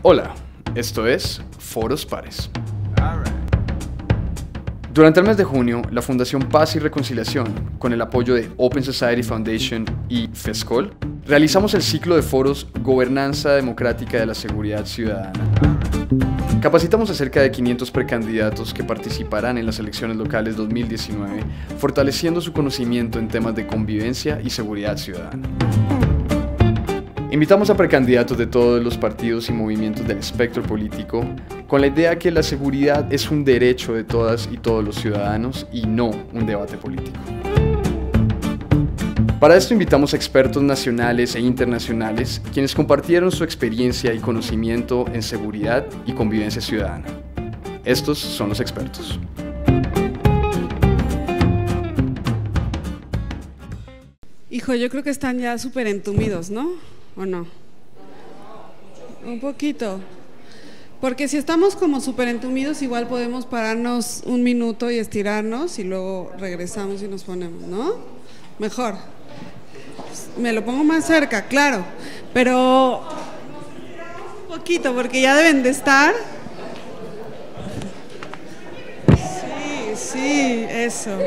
Hola, esto es Foros Pares. Durante el mes de junio, la Fundación Paz y Reconciliación, con el apoyo de Open Society Foundation y FESCOL, realizamos el ciclo de foros Gobernanza Democrática de la Seguridad Ciudadana. Capacitamos a cerca de 500 precandidatos que participarán en las elecciones locales 2019, fortaleciendo su conocimiento en temas de convivencia y seguridad ciudadana. Invitamos a precandidatos de todos los partidos y movimientos del espectro político con la idea que la seguridad es un derecho de todas y todos los ciudadanos y no un debate político. Para esto invitamos a expertos nacionales e internacionales quienes compartieron su experiencia y conocimiento en seguridad y convivencia ciudadana. Estos son los expertos. Hijo, yo creo que están ya súper entumidos, ¿no? ¿O no? Un poquito. Porque si estamos como súper entumidos, igual podemos pararnos un minuto y estirarnos y luego regresamos y nos ponemos, ¿no? Mejor. Me lo pongo más cerca, claro. Pero un poquito, porque ya deben de estar. Sí, eso.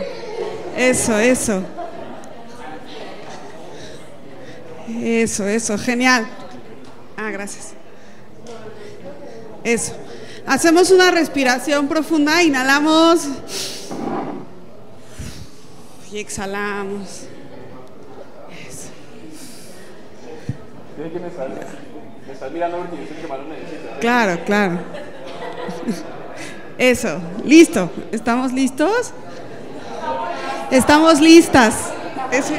Eso, genial. Gracias. Eso. Hacemos una respiración profunda, inhalamos y exhalamos. Eso. ¿Tiene que me estás mirando porque yo sé que más lo necesitas? Claro. Eso, listo. ¿Estamos listos? Estamos listas. Eso.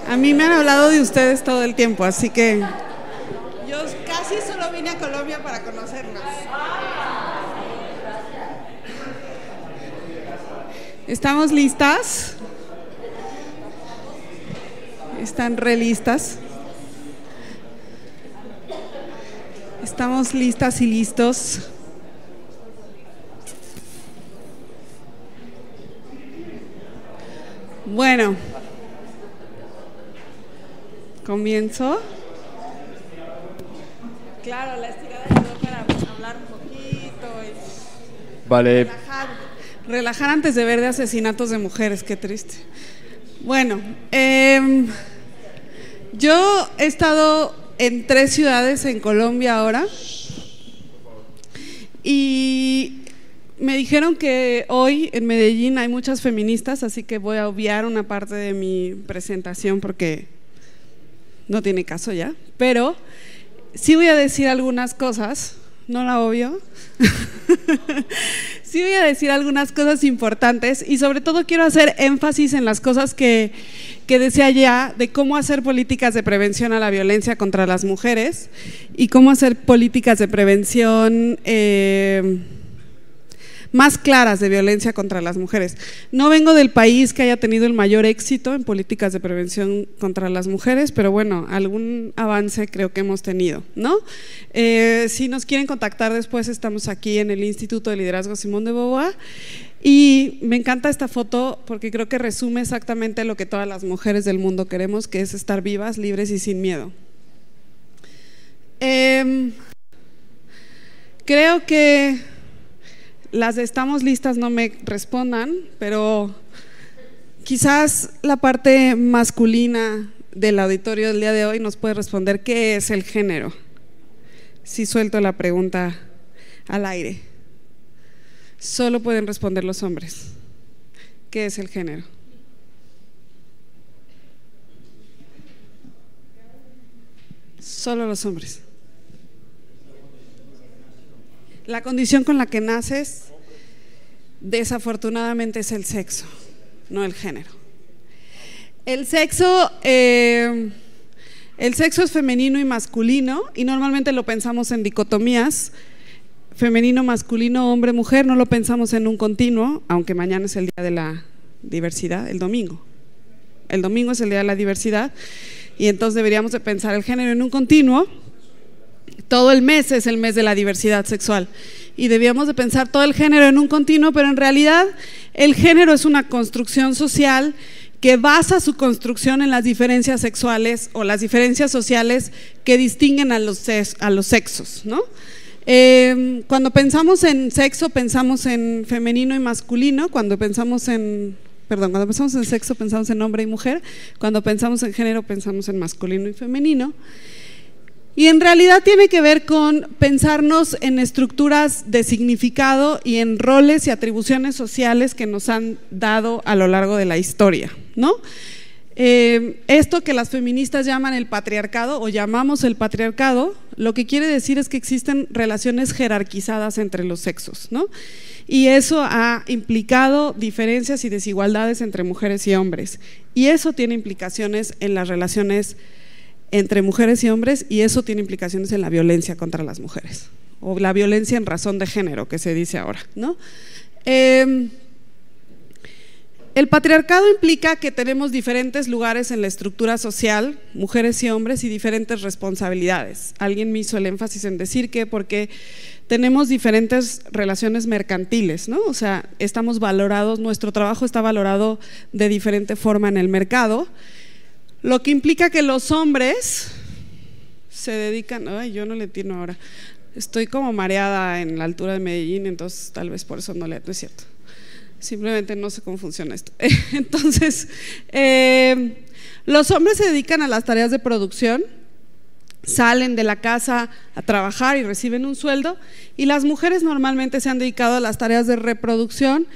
A mí me han hablado de ustedes todo el tiempo, así que yo casi solo vine a Colombia para conocerlas. ¿Estamos listas? ¿Están re listas? ¿Estamos listas y listos? Bueno. ¿Comienzo? Claro, la estirada ayudó para hablar un poquito y vale. Relajar antes de ver de asesinatos de mujeres, qué triste. Bueno, yo he estado en 3 ciudades en Colombia ahora y me dijeron que hoy en Medellín hay muchas feministas, así que voy a obviar una parte de mi presentación porque no tiene caso ya, pero sí voy a decir algunas cosas, no la obvio, sí voy a decir algunas cosas importantes y sobre todo quiero hacer énfasis en las cosas que decía ya de cómo hacer políticas de prevención a la violencia contra las mujeres y cómo hacer políticas de prevención más claras de violencia contra las mujeres. No vengo del país que haya tenido el mayor éxito en políticas de prevención contra las mujeres, pero bueno, algún avance creo que hemos tenido, ¿no? Si nos quieren contactar después, estamos aquí en el Instituto de Liderazgo Simón de Beauvoir y me encanta esta foto porque creo que resume exactamente lo que todas las mujeres del mundo queremos, que es estar vivas, libres y sin miedo. Creo que las de estamos listas no me respondan, pero quizás la parte masculina del auditorio del día de hoy nos puede responder ¿qué es el género? Si suelto la pregunta al aire. Solo pueden responder los hombres. ¿Qué es el género? Solo los hombres. La condición con la que naces, desafortunadamente, es el sexo, no el género. El sexo es femenino y masculino y normalmente lo pensamos en dicotomías, femenino, masculino, hombre, mujer, no lo pensamos en un continuo, aunque mañana es el día de la diversidad, el domingo. El domingo es el día de la diversidad y entonces deberíamos de pensar el género en un continuo. Todo el mes es el mes de la diversidad sexual y debíamos de pensar todo el género en un continuo, pero en realidad el género es una construcción social que basa su construcción en las diferencias sexuales o las diferencias sociales que distinguen a los sexos, ¿no? Cuando pensamos en sexo pensamos en femenino y masculino, cuando pensamos en sexo pensamos en hombre y mujer, cuando pensamos en género pensamos en masculino y femenino. Y en realidad tiene que ver con pensarnos en estructuras de significado y en roles y atribuciones sociales que nos han dado a lo largo de la historia, ¿no? Esto que las feministas llaman el patriarcado o llamamos el patriarcado, lo que quiere decir es que existen relaciones jerarquizadas entre los sexos, ¿no? Y eso ha implicado diferencias y desigualdades entre mujeres y hombres, y eso tiene implicaciones en las relaciones entre mujeres y hombres, y eso tiene implicaciones en la violencia contra las mujeres, o la violencia en razón de género, que se dice ahora, ¿no? El patriarcado implica que tenemos diferentes lugares en la estructura social, mujeres y hombres, y diferentes responsabilidades. Alguien me hizo el énfasis en decir que porque tenemos diferentes relaciones mercantiles, ¿no? O sea, estamos valorados, nuestro trabajo está valorado de diferente forma en el mercado, lo que implica que los hombres se dedican, ay, yo no le entiendo ahora, estoy como mareada en la altura de Medellín, entonces tal vez por eso no es cierto, simplemente no sé cómo funciona esto. Entonces, los hombres se dedican a las tareas de producción, salen de la casa a trabajar y reciben un sueldo, y las mujeres normalmente se han dedicado a las tareas de reproducción.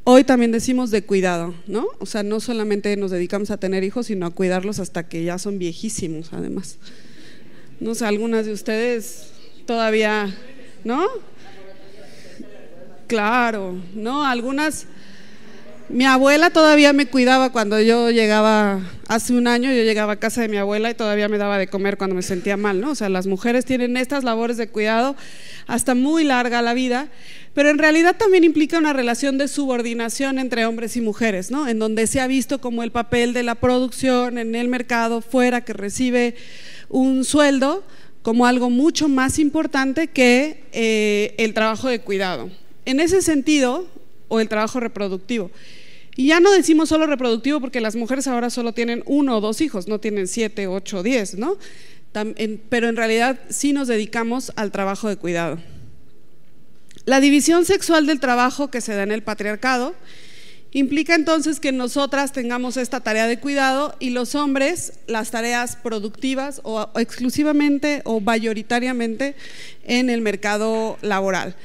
Hoy también decimos de cuidado, ¿no? O sea, no solamente nos dedicamos a tener hijos, sino a cuidarlos hasta que ya son viejísimos, además. No sé, algunas de ustedes todavía, ¿no? Claro, ¿no? Algunas… Mi abuela todavía me cuidaba cuando yo llegaba, hace un año yo llegaba a casa de mi abuela y todavía me daba de comer cuando me sentía mal, ¿no? O sea, las mujeres tienen estas labores de cuidado hasta muy larga la vida, pero en realidad también implica una relación de subordinación entre hombres y mujeres, ¿no? En donde se ha visto como el papel de la producción en el mercado fuera, que recibe un sueldo, como algo mucho más importante que el trabajo de cuidado. En ese sentido, o el trabajo reproductivo. Y ya no decimos solo reproductivo porque las mujeres ahora solo tienen 1 o 2 hijos, no tienen 7, 8, 10, ¿no? Pero en realidad sí nos dedicamos al trabajo de cuidado. La división sexual del trabajo que se da en el patriarcado implica entonces que nosotras tengamos esta tarea de cuidado y los hombres las tareas productivas o exclusivamente o mayoritariamente en el mercado laboral.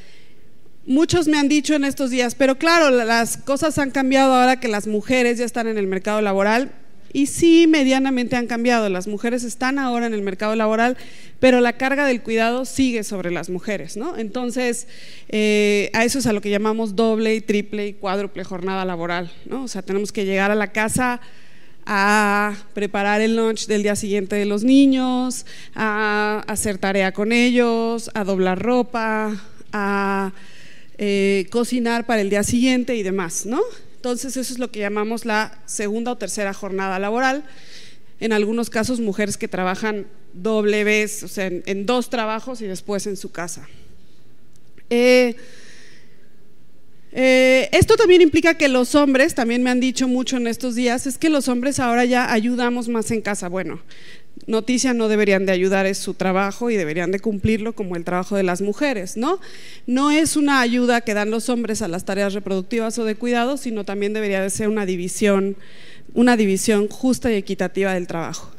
Muchos me han dicho en estos días, pero claro, las cosas han cambiado ahora que las mujeres ya están en el mercado laboral, y sí, medianamente han cambiado, las mujeres están ahora en el mercado laboral, pero la carga del cuidado sigue sobre las mujeres, ¿no? Entonces, a eso es a lo que llamamos doble y triple y cuádruple jornada laboral, ¿no? O sea, tenemos que llegar a la casa a preparar el lunch del día siguiente de los niños, a hacer tarea con ellos, a doblar ropa, a cocinar para el día siguiente y demás, ¿no? Entonces eso es lo que llamamos la segunda o tercera jornada laboral. En algunos casos mujeres que trabajan doble vez, o sea, en 2 trabajos y después en su casa. Esto también implica que los hombres, también me han dicho mucho en estos días, es que los hombres ahora ya ayudamos más en casa. Bueno, noticia, no deberían de ayudar, es su trabajo y deberían de cumplirlo como el trabajo de las mujeres, ¿no? No es una ayuda que dan los hombres a las tareas reproductivas o de cuidado, sino también debería de ser una división justa y equitativa del trabajo.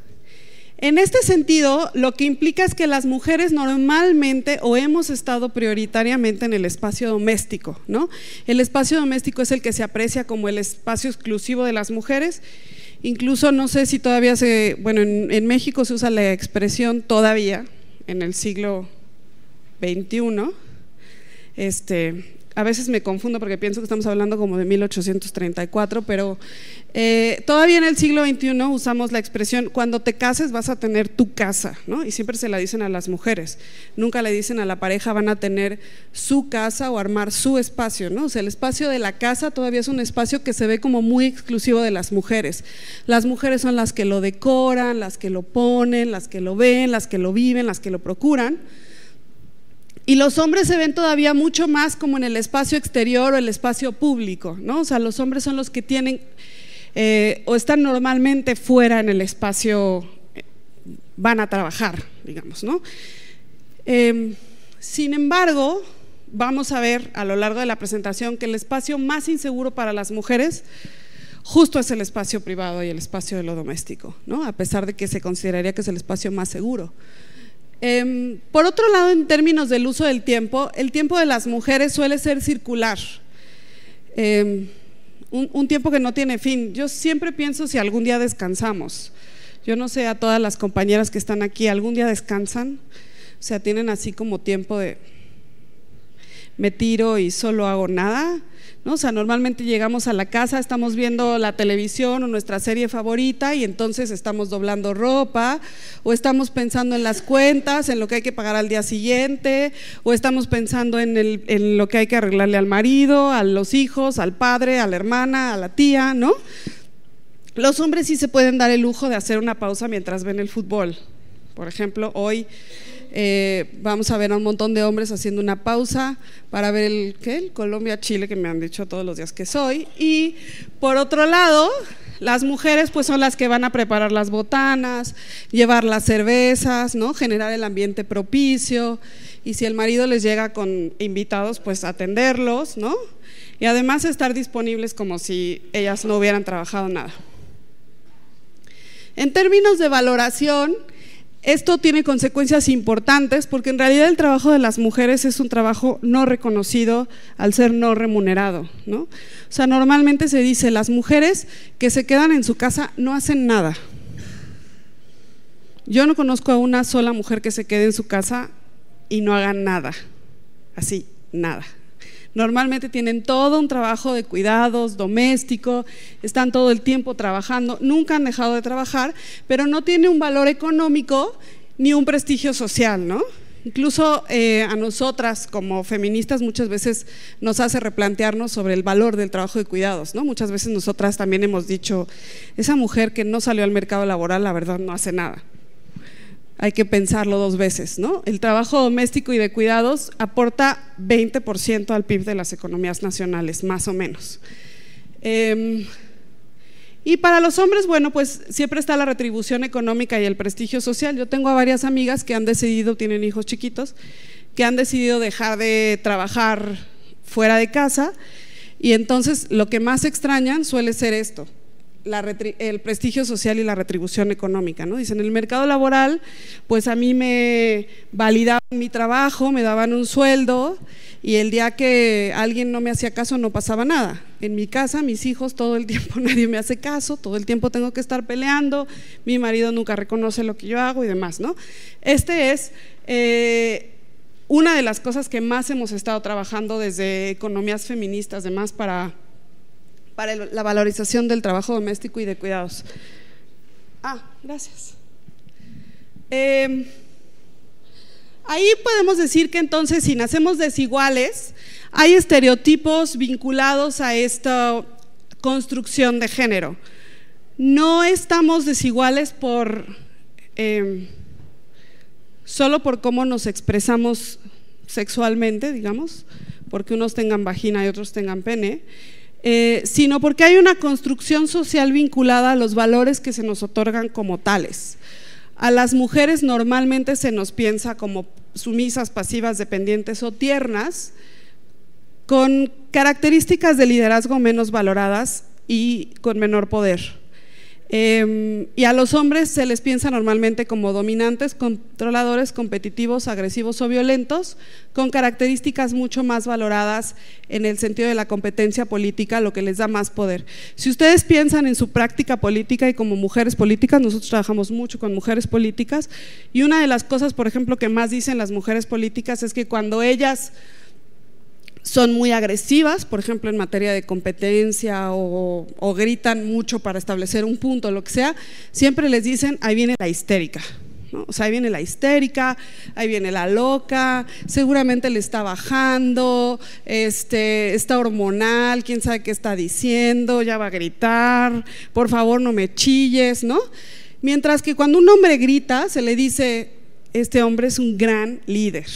En este sentido, lo que implica es que las mujeres normalmente o hemos estado prioritariamente en el espacio doméstico, ¿no? El espacio doméstico es el que se aprecia como el espacio exclusivo de las mujeres. Incluso no sé si todavía en México se usa la expresión todavía, en el siglo XXI. A veces me confundo porque pienso que estamos hablando como de 1834, pero todavía en el siglo XXI usamos la expresión cuando te cases vas a tener tu casa, ¿no? Y siempre se la dicen a las mujeres, nunca le dicen a la pareja van a tener su casa o armar su espacio, ¿no? O sea, el espacio de la casa todavía es un espacio que se ve como muy exclusivo de las mujeres. Las mujeres son las que lo decoran, las que lo ponen, las que lo ven, las que lo viven, las que lo procuran. Y los hombres se ven todavía mucho más como en el espacio exterior o el espacio público, ¿no? O sea, los hombres son los que tienen o están normalmente fuera en el espacio, van a trabajar, digamos, ¿no? Sin embargo, vamos a ver a lo largo de la presentación que el espacio más inseguro para las mujeres justo es el espacio privado y el espacio de lo doméstico, ¿no? A pesar de que se consideraría que es el espacio más seguro. Por otro lado, en términos del uso del tiempo, el tiempo de las mujeres suele ser circular, un tiempo que no tiene fin. Yo siempre pienso si algún día descansamos. Yo no sé, a todas las compañeras que están aquí, ¿algún día descansan? O sea, tienen así como tiempo de me tiro y solo hago nada, ¿no? O sea, normalmente llegamos a la casa, estamos viendo la televisión o nuestra serie favorita y entonces estamos doblando ropa o estamos pensando en las cuentas, en lo que hay que pagar al día siguiente, o estamos pensando en lo que hay que arreglarle al marido, a los hijos, al padre, a la hermana, a la tía, ¿no? Los hombres sí se pueden dar el lujo de hacer una pausa mientras ven el fútbol. Por ejemplo, hoy vamos a ver a un montón de hombres haciendo una pausa para ver el Colombia-Chile, que me han dicho todos los días que soy. Y por otro lado, las mujeres pues son las que van a preparar las botanas, llevar las cervezas, ¿no? Generar el ambiente propicio, y si el marido les llega con invitados, pues atenderlos, ¿no? Y además estar disponibles como si ellas no hubieran trabajado nada. En términos de valoración, esto tiene consecuencias importantes porque en realidad el trabajo de las mujeres es un trabajo no reconocido al ser no remunerado, ¿no? O sea, normalmente se dice, las mujeres que se quedan en su casa no hacen nada. Yo no conozco a una sola mujer que se quede en su casa y no haga nada, así, nada. Normalmente tienen todo un trabajo de cuidados, doméstico, están todo el tiempo trabajando, nunca han dejado de trabajar, pero no tiene un valor económico ni un prestigio social, ¿no? Incluso a nosotras como feministas muchas veces nos hace replantearnos sobre el valor del trabajo de cuidados, ¿no? Muchas veces nosotras también hemos dicho, esa mujer que no salió al mercado laboral, la verdad no hace nada. Hay que pensarlo dos veces, ¿no? El trabajo doméstico y de cuidados aporta 20% al PIB de las economías nacionales, más o menos. Y para los hombres, bueno, pues siempre está la retribución económica y el prestigio social. Yo tengo a varias amigas que han decidido, tienen hijos chiquitos, que han decidido dejar de trabajar fuera de casa, y entonces lo que más extrañan suele ser esto: el prestigio social y la retribución económica, ¿no? Dicen, en el mercado laboral, pues a mí me validaban mi trabajo, me daban un sueldo, y el día que alguien no me hacía caso no pasaba nada. En mi casa, mis hijos, todo el tiempo nadie me hace caso, todo el tiempo tengo que estar peleando, mi marido nunca reconoce lo que yo hago y demás, ¿no? Este es una de las cosas que más hemos estado trabajando desde economías feministas, además para la valorización del trabajo doméstico y de cuidados. Gracias. Ahí podemos decir que entonces, si nacemos desiguales, hay estereotipos vinculados a esta construcción de género. No estamos desiguales solo por cómo nos expresamos sexualmente, digamos, porque unos tengan vagina y otros tengan pene, sino porque hay una construcción social vinculada a los valores que se nos otorgan como tales. A las mujeres normalmente se nos piensa como sumisas, pasivas, dependientes o tiernas, con características de liderazgo menos valoradas y con menor poder. Y a los hombres se les piensa normalmente como dominantes, controladores, competitivos, agresivos o violentos, con características mucho más valoradas en el sentido de la competencia política, lo que les da más poder. Si ustedes piensan en su práctica política y como mujeres políticas, nosotros trabajamos mucho con mujeres políticas, y una de las cosas, por ejemplo, que más dicen las mujeres políticas es que cuando ellas son muy agresivas, por ejemplo en materia de competencia, o gritan mucho para establecer un punto, lo que sea, siempre les dicen, ahí viene la histérica, ¿no? O sea, ahí viene la histérica, ahí viene la loca, seguramente le está bajando, está hormonal, quién sabe qué está diciendo, ya va a gritar, por favor no me chilles, ¿no? Mientras que cuando un hombre grita se le dice, este hombre es un gran líder,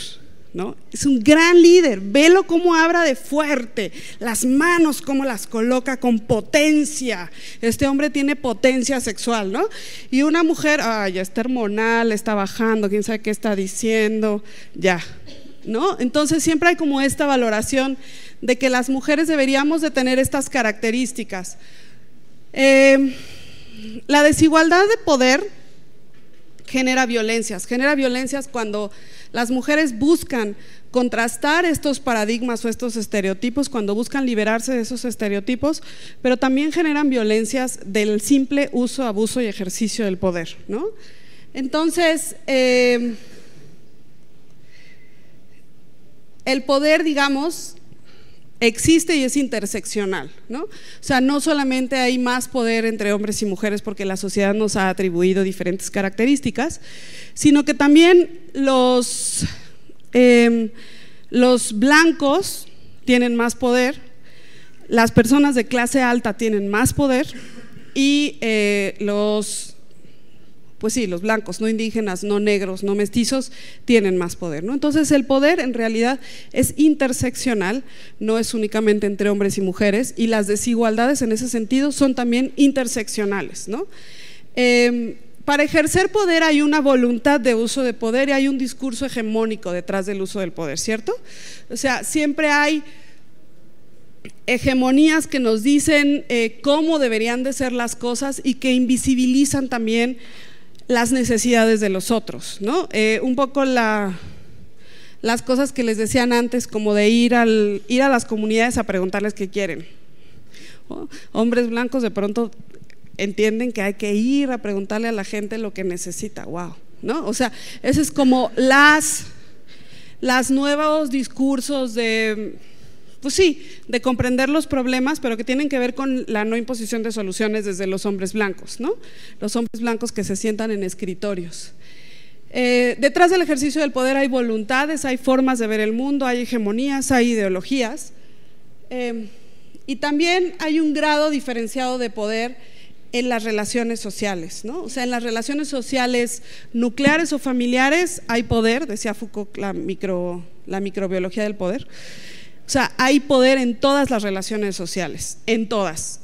¿no? Es un gran líder, velo cómo habla de fuerte, las manos cómo las coloca con potencia. Este hombre tiene potencia sexual, ¿no? Y una mujer, ya está hormonal, está bajando, quién sabe qué está diciendo, ya, ¿no? Entonces siempre hay como esta valoración de que las mujeres deberíamos de tener estas características. La desigualdad de poder genera violencias cuando las mujeres buscan contrastar estos paradigmas o estos estereotipos, cuando buscan liberarse de esos estereotipos, pero también generan violencias del simple uso, abuso y ejercicio del poder, ¿no? Entonces, el poder, digamos, existe y es interseccional, ¿no? O sea, no solamente hay más poder entre hombres y mujeres porque la sociedad nos ha atribuido diferentes características, sino que también los blancos tienen más poder, las personas de clase alta tienen más poder y pues sí, los blancos, no indígenas, no negros, no mestizos, tienen más poder, ¿no? Entonces el poder en realidad es interseccional, no es únicamente entre hombres y mujeres, y las desigualdades en ese sentido son también interseccionales, ¿no? Para ejercer poder hay una voluntad de uso de poder y hay un discurso hegemónico detrás del uso del poder, ¿cierto? O sea, siempre hay hegemonías que nos dicen cómo deberían de ser las cosas y que invisibilizan también las necesidades de los otros, ¿no? Un poco las cosas que les decían antes, como de ir a las comunidades a preguntarles qué quieren. Hombres blancos de pronto entienden que hay que ir a preguntarle a la gente lo que necesita, wow, ¿no? O sea, ese es como las nuevos discursos de, pues sí, de comprender los problemas, pero que tienen que ver con la no imposición de soluciones desde los hombres blancos, ¿no? Los hombres blancos que se sientan en escritorios. Detrás del ejercicio del poder hay voluntades, hay formas de ver el mundo, hay hegemonías, hay ideologías, y también hay un grado diferenciado de poder en las relaciones sociales, ¿no? O sea, en las relaciones sociales nucleares o familiares hay poder, decía Foucault, la microbiología del poder. O sea, hay poder en todas las relaciones sociales, en todas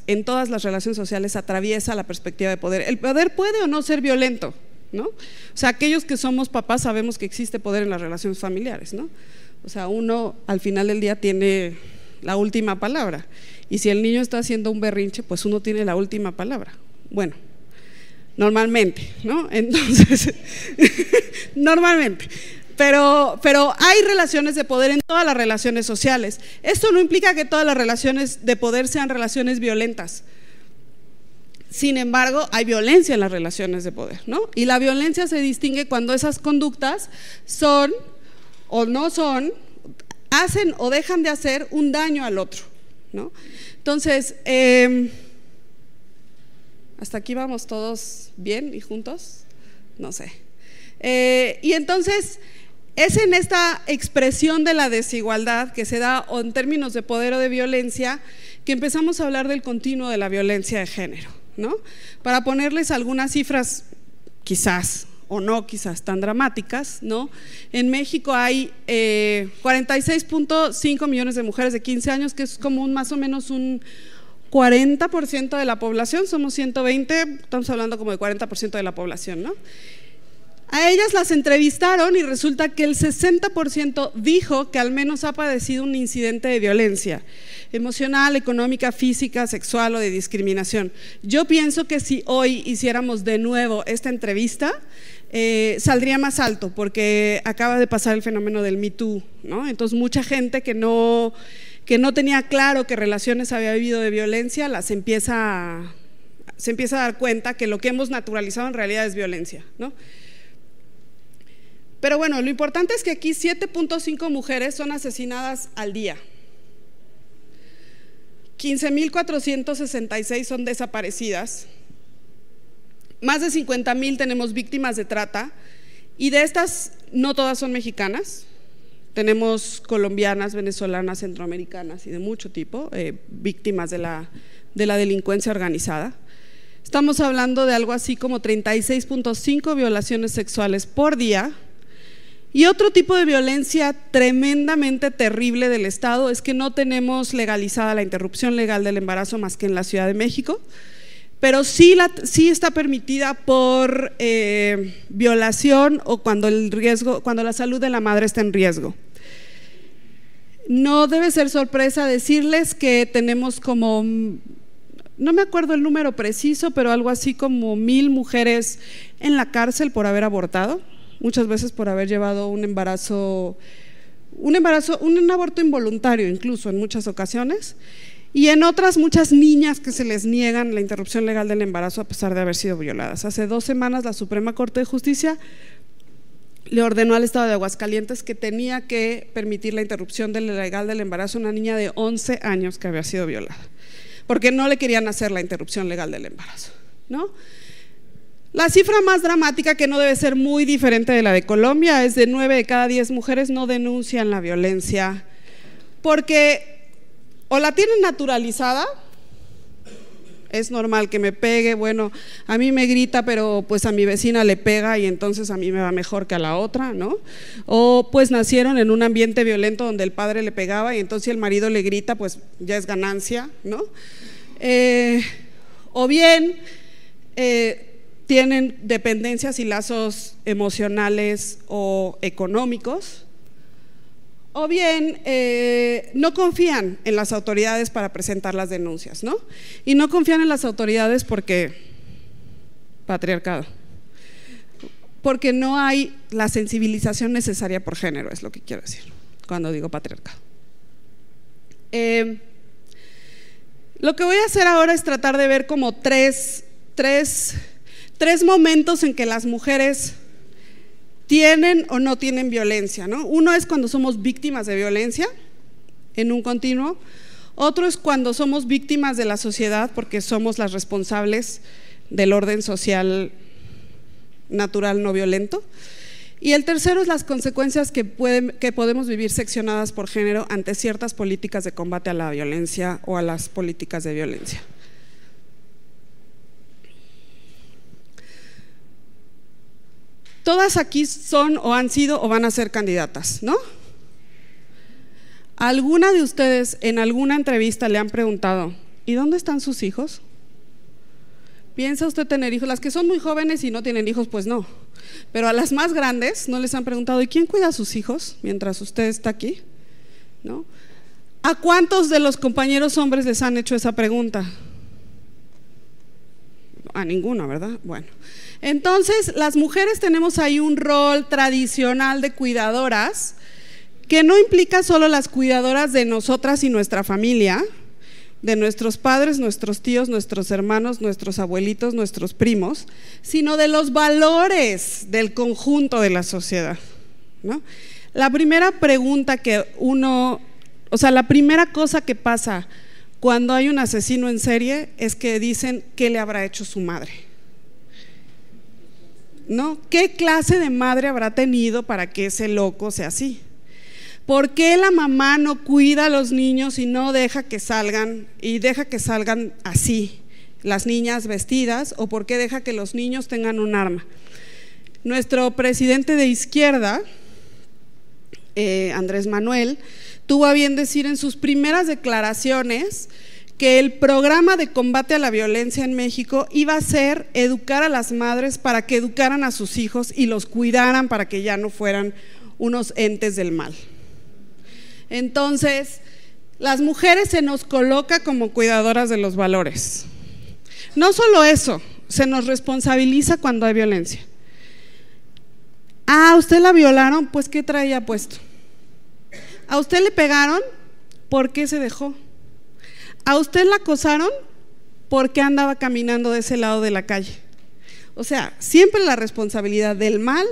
las relaciones sociales atraviesa la perspectiva de poder. El poder puede o no ser violento, ¿no? O sea, aquellos que somos papás sabemos que existe poder en las relaciones familiares, ¿no? O sea, uno al final del día tiene la última palabra, y si el niño está haciendo un berrinche, pues uno tiene la última palabra. Bueno, normalmente, ¿no? Entonces, normalmente. Pero hay relaciones de poder en todas las relaciones sociales. Esto no implica que todas las relaciones de poder sean relaciones violentas. Sin embargo, hay violencia en las relaciones de poder, ¿no? Y la violencia se distingue cuando esas conductas son o no son, hacen o dejan de hacer un daño al otro, ¿no? Entonces, ¿hasta aquí vamos todos bien y juntos? No sé. Y entonces es en esta expresión de la desigualdad que se da o en términos de poder o de violencia que empezamos a hablar del continuo de la violencia de género, ¿no? Para ponerles algunas cifras quizás o no quizás tan dramáticas, ¿no? En México hay 46.5 millones de mujeres de 15 años, que es como más o menos un 40% de la población, somos 120, estamos hablando como de 40% de la población, ¿no? A ellas las entrevistaron y resulta que el 60% dijo que al menos ha padecido un incidente de violencia emocional, económica, física, sexual o de discriminación. Yo pienso que si hoy hiciéramos de nuevo esta entrevista, saldría más alto, porque acaba de pasar el fenómeno del Me Too, ¿no? Entonces mucha gente que no tenía claro qué relaciones había vivido de violencia, se empieza a dar cuenta que lo que hemos naturalizado en realidad es violencia, ¿no? Pero bueno, lo importante es que aquí 7.5 mujeres son asesinadas al día, 15.466 son desaparecidas, más de 50.000 tenemos víctimas de trata, y de estas no todas son mexicanas, tenemos colombianas, venezolanas, centroamericanas y de mucho tipo, víctimas de la delincuencia organizada. Estamos hablando de algo así como 36.5 violaciones sexuales por día, Y otro tipo de violencia tremendamente terrible del Estado es que no tenemos legalizada la interrupción legal del embarazo más que en la Ciudad de México, pero sí está permitida por violación o cuando la salud de la madre está en riesgo. No debe ser sorpresa decirles que tenemos como, no me acuerdo el número preciso, pero algo así como 1000 mujeres en la cárcel por haber abortado, muchas veces por haber llevado un aborto involuntario incluso en muchas ocasiones, y en otras muchas niñas que se les niegan la interrupción legal del embarazo a pesar de haber sido violadas. Hace 2 semanas la Suprema Corte de Justicia le ordenó al Estado de Aguascalientes que tenía que permitir la interrupción legal del embarazo a una niña de 11 años que había sido violada, porque no le querían hacer la interrupción legal del embarazo, ¿no? La cifra más dramática, que no debe ser muy diferente de la de Colombia, es de 9 de cada 10 mujeres no denuncian la violencia porque o la tienen naturalizada, es normal que me pegue, bueno, a mí me grita, pero pues a mi vecina le pega y entonces a mí me va mejor que a la otra, ¿no? O pues nacieron en un ambiente violento donde el padre le pegaba y entonces si el marido le grita, pues ya es ganancia, ¿no? O bien tienen dependencias y lazos emocionales o económicos, o bien no confían en las autoridades para presentar las denuncias, ¿no? Y no confían en las autoridades porque patriarcado, porque no hay la sensibilización necesaria por género, es lo que quiero decir cuando digo patriarcado. Lo que voy a hacer ahora es tratar de ver como tres momentos en que las mujeres tienen o no tienen violencia, ¿no? Uno es cuando somos víctimas de violencia en un continuo, otro es cuando somos víctimas de la sociedad porque somos las responsables del orden social natural no violento, y el tercero es las consecuencias que podemos vivir seccionadas por género ante ciertas políticas de combate a la violencia o a las políticas de violencia. Todas aquí son o han sido o van a ser candidatas, ¿no? ¿Alguna de ustedes en alguna entrevista le han preguntado, ¿y dónde están sus hijos? ¿Piensa usted tener hijos? Las que son muy jóvenes y no tienen hijos, pues no. Pero a las más grandes no les han preguntado, ¿y quién cuida a sus hijos mientras usted está aquí? ¿No? ¿A cuántos de los compañeros hombres les han hecho esa pregunta? A ninguno, ¿verdad? Bueno. Entonces, las mujeres tenemos ahí un rol tradicional de cuidadoras que no implica solo las cuidadoras de nosotras y nuestra familia, de nuestros padres, nuestros tíos, nuestros hermanos, nuestros abuelitos, nuestros primos, sino de los valores del conjunto de la sociedad, ¿no? La primera pregunta la primera cosa que pasa cuando hay un asesino en serie es que dicen, ¿qué le habrá hecho su madre? ¿No? ¿Qué clase de madre habrá tenido para que ese loco sea así? ¿Por qué la mamá no cuida a los niños y no deja que salgan y deja que salgan así, las niñas vestidas? ¿O por qué deja que los niños tengan un arma? Nuestro presidente de izquierda, Andrés Manuel, tuvo a bien decir en sus primeras declaraciones que el programa de combate a la violencia en México iba a ser educar a las madres para que educaran a sus hijos y los cuidaran para que ya no fueran unos entes del mal. Entonces, las mujeres se nos coloca como cuidadoras de los valores. No solo eso, se nos responsabiliza cuando hay violencia. ¿A usted la violaron? Pues ¿qué traía puesto? ¿A usted le pegaron? ¿Por qué se dejó? ¿A usted la acosaron? ¿Por qué andaba caminando de ese lado de la calle? O sea, siempre la responsabilidad del mal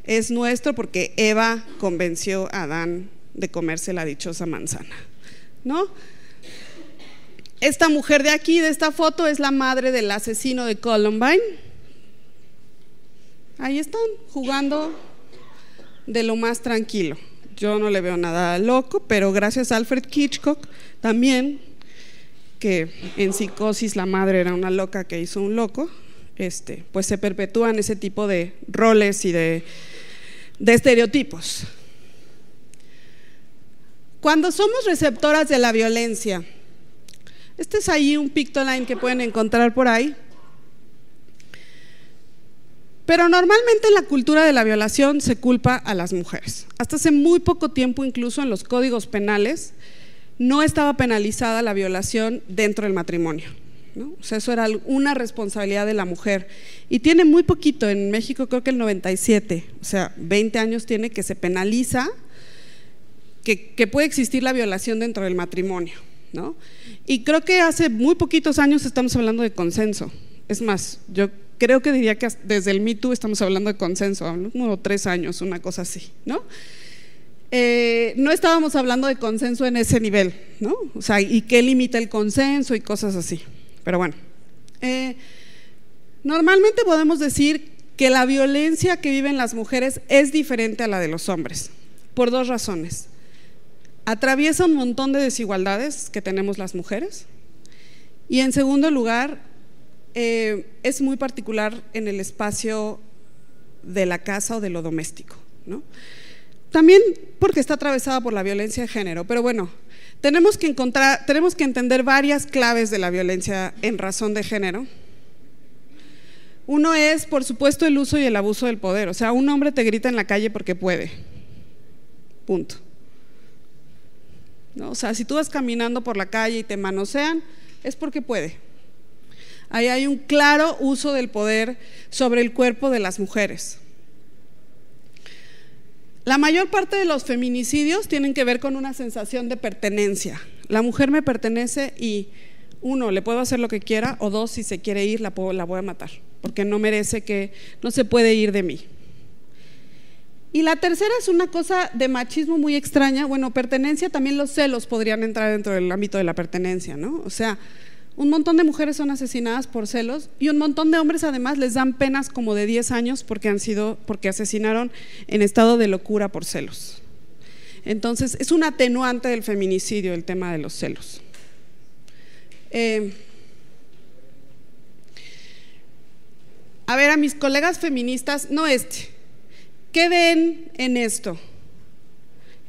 es nuestro porque Eva convenció a Adán de comerse la dichosa manzana, ¿no? Esta mujer de aquí, de esta foto, es la madre del asesino de Columbine. Ahí están, jugando de lo más tranquilo. Yo no le veo nada loco, pero gracias a Alfred Hitchcock también, que en Psicosis la madre era una loca que hizo un loco, pues se perpetúan ese tipo de roles y de de estereotipos. Cuando somos receptoras de la violencia, este es ahí un pictoline que pueden encontrar por ahí. Pero normalmente en la cultura de la violación se culpa a las mujeres. Hasta hace muy poco tiempo, incluso en los códigos penales, no estaba penalizada la violación dentro del matrimonio, ¿no? O sea, eso era una responsabilidad de la mujer. Y tiene muy poquito, en México creo que el 97, o sea, 20 años tiene que se penaliza que puede existir la violación dentro del matrimonio, ¿no? Y creo que hace muy poquitos años estamos hablando de consenso. Es más, yo creo que diría que desde el Me Too estamos hablando de consenso, como 3 años, una cosa así, ¿no? No estábamos hablando de consenso en ese nivel, ¿no? O sea, y qué limita el consenso y cosas así. Pero bueno, normalmente podemos decir que la violencia que viven las mujeres es diferente a la de los hombres, por 2 razones. Atraviesa un montón de desigualdades que tenemos las mujeres, y en segundo lugar, es muy particular en el espacio de la casa o de lo doméstico, ¿no? También porque está atravesada por la violencia de género, pero bueno, tenemos que entender varias claves de la violencia en razón de género. Uno es, por supuesto, el uso y el abuso del poder. O sea, un hombre te grita en la calle porque puede, punto, ¿no? O sea, si tú vas caminando por la calle y te manosean, es porque puede. Ahí hay un claro uso del poder sobre el cuerpo de las mujeres. La mayor parte de los feminicidios tienen que ver con una sensación de pertenencia. La mujer me pertenece y 1, le puedo hacer lo que quiera, o 2, si se quiere ir, la voy a matar, porque no merece, no se puede ir de mí. Y la tercera es una cosa de machismo muy extraña. Bueno, pertenencia, también los celos podrían entrar dentro del ámbito de la pertenencia, ¿no? O sea, un montón de mujeres son asesinadas por celos, y un montón de hombres además les dan penas como de 10 años porque asesinaron en estado de locura por celos. Entonces es un atenuante del feminicidio el tema de los celos. A ver, a mis colegas feministas, ¿qué ven en esto?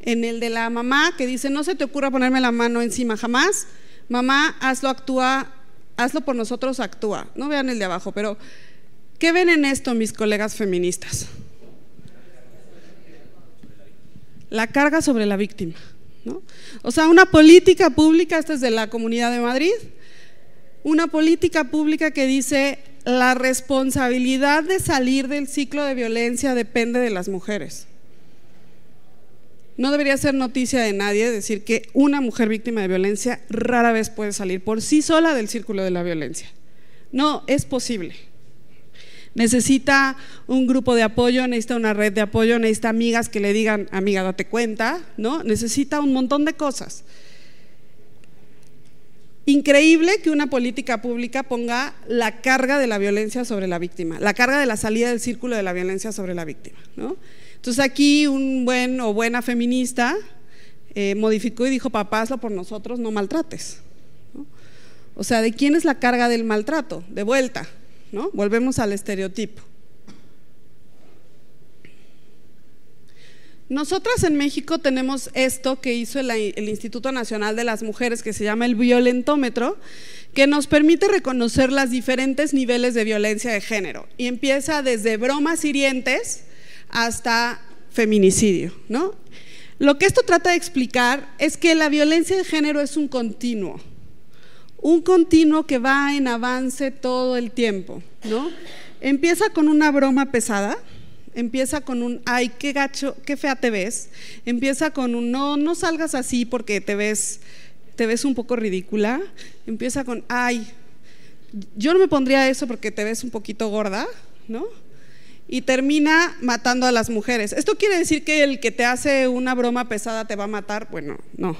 En el de la mamá que dice: no se te ocurra ponerme la mano encima jamás. Mamá, hazlo por nosotros, actúa. No vean el de abajo, pero ¿qué ven en esto mis colegas feministas? La carga sobre la víctima, ¿no? O sea, una política pública, esta es de la Comunidad de Madrid, una política pública que dice: la responsabilidad de salir del ciclo de violencia depende de las mujeres. No debería ser noticia de nadie decir que una mujer víctima de violencia rara vez puede salir por sí sola del círculo de la violencia. No es posible. Necesita un grupo de apoyo, necesita una red de apoyo, necesita amigas que le digan: amiga, date cuenta, ¿no? Necesita un montón de cosas. Increíble que una política pública ponga la carga de la violencia sobre la víctima, la carga de la salida del círculo de la violencia sobre la víctima, ¿no? Entonces aquí un buen o buena feminista modificó y dijo: papá, hazlo por nosotros, no maltrates, ¿no? O sea, ¿de quién es la carga del maltrato? De vuelta, ¿no? Volvemos al estereotipo. Nosotras en México tenemos esto que hizo el Instituto Nacional de las Mujeres, que se llama el violentómetro, que nos permite reconocer los diferentes niveles de violencia de género, y empieza desde bromas hirientes hasta feminicidio, ¿no? Lo que esto trata de explicar es que la violencia de género es un continuo que va en avance todo el tiempo, ¿no? Empieza con una broma pesada, empieza con un: ay, qué gacho, qué fea te ves. Empieza con un: no salgas así porque te ves un poco ridícula. Empieza con: ay, yo no me pondría eso porque te ves un poquito gorda, ¿no? Y termina matando a las mujeres. ¿Esto quiere decir que el que te hace una broma pesada te va a matar? Bueno, no,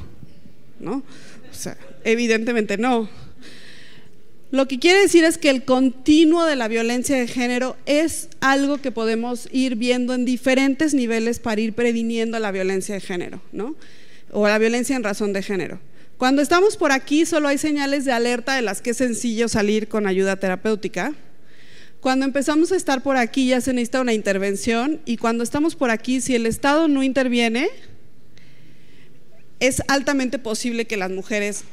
o sea, evidentemente no. Lo que quiere decir es que el continuo de la violencia de género es algo que podemos ir viendo en diferentes niveles para ir previniendo la violencia de género, ¿no? O la violencia en razón de género. Cuando estamos por aquí solo hay señales de alerta de las que es sencillo salir con ayuda terapéutica. Cuando empezamos a estar por aquí ya se necesita una intervención, y cuando estamos por aquí, si el Estado no interviene, es altamente posible que las mujeres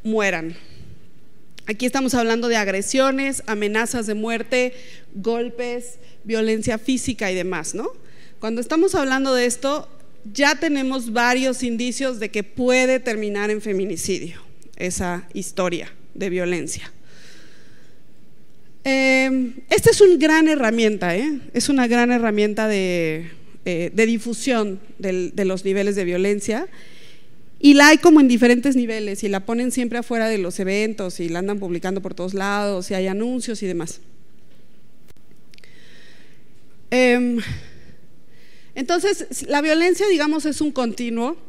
mueran. Aquí estamos hablando de agresiones, amenazas de muerte, golpes, violencia física y demás, ¿no? Cuando estamos hablando de esto, ya tenemos varios indicios de que puede terminar en feminicidio esa historia de violencia. Esta es una gran herramienta, es una gran herramienta de difusión de los niveles de violencia, y la hay como en diferentes niveles, y la ponen siempre afuera de los eventos y la andan publicando por todos lados, y hay anuncios y demás. Entonces, la violencia, digamos, es un continuo.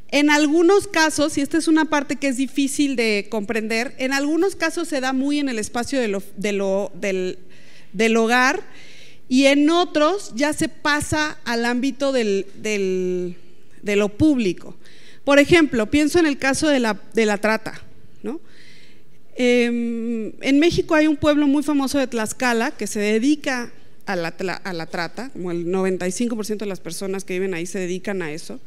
En algunos casos, y esta es una parte que es difícil de comprender, en algunos casos se da muy en el espacio del hogar, y en otros ya se pasa al ámbito de lo público. Por ejemplo, pienso en el caso de la trata, ¿no? En México hay un pueblo muy famoso de Tlaxcala que se dedica a la trata, como el 95% de las personas que viven ahí se dedican a eso.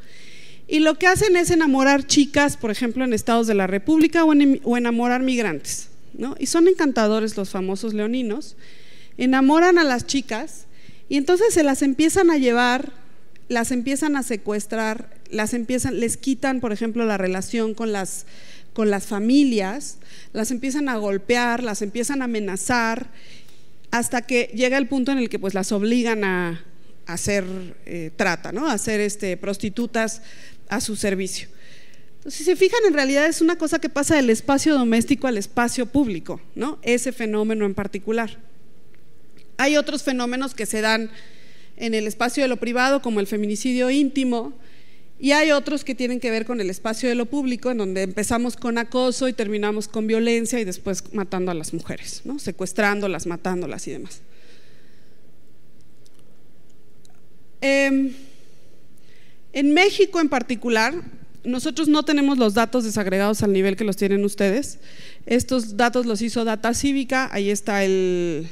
Y lo que hacen es enamorar chicas, por ejemplo, en estados de la República, o enamorar migrantes, ¿no? Y son encantadores los famosos leoninos. Enamoran a las chicas y entonces se las empiezan a llevar, las empiezan a secuestrar, les quitan, por ejemplo, la relación con las familias, las empiezan a golpear, las empiezan a amenazar, hasta que llega el punto en el que pues las obligan a hacer trata, ¿no? A hacer prostitutas a su servicio. Entonces, si se fijan, en realidad es una cosa que pasa del espacio doméstico al espacio público, ¿no? Ese fenómeno en particular. Hay otros fenómenos que se dan en el espacio de lo privado, como el feminicidio íntimo, y hay otros que tienen que ver con el espacio de lo público, en donde empezamos con acoso y terminamos con violencia y después matando a las mujeres, ¿no? Secuestrándolas, matándolas y demás. En México en particular, nosotros no tenemos los datos desagregados al nivel que los tienen ustedes. Estos datos los hizo Data Cívica, ahí está el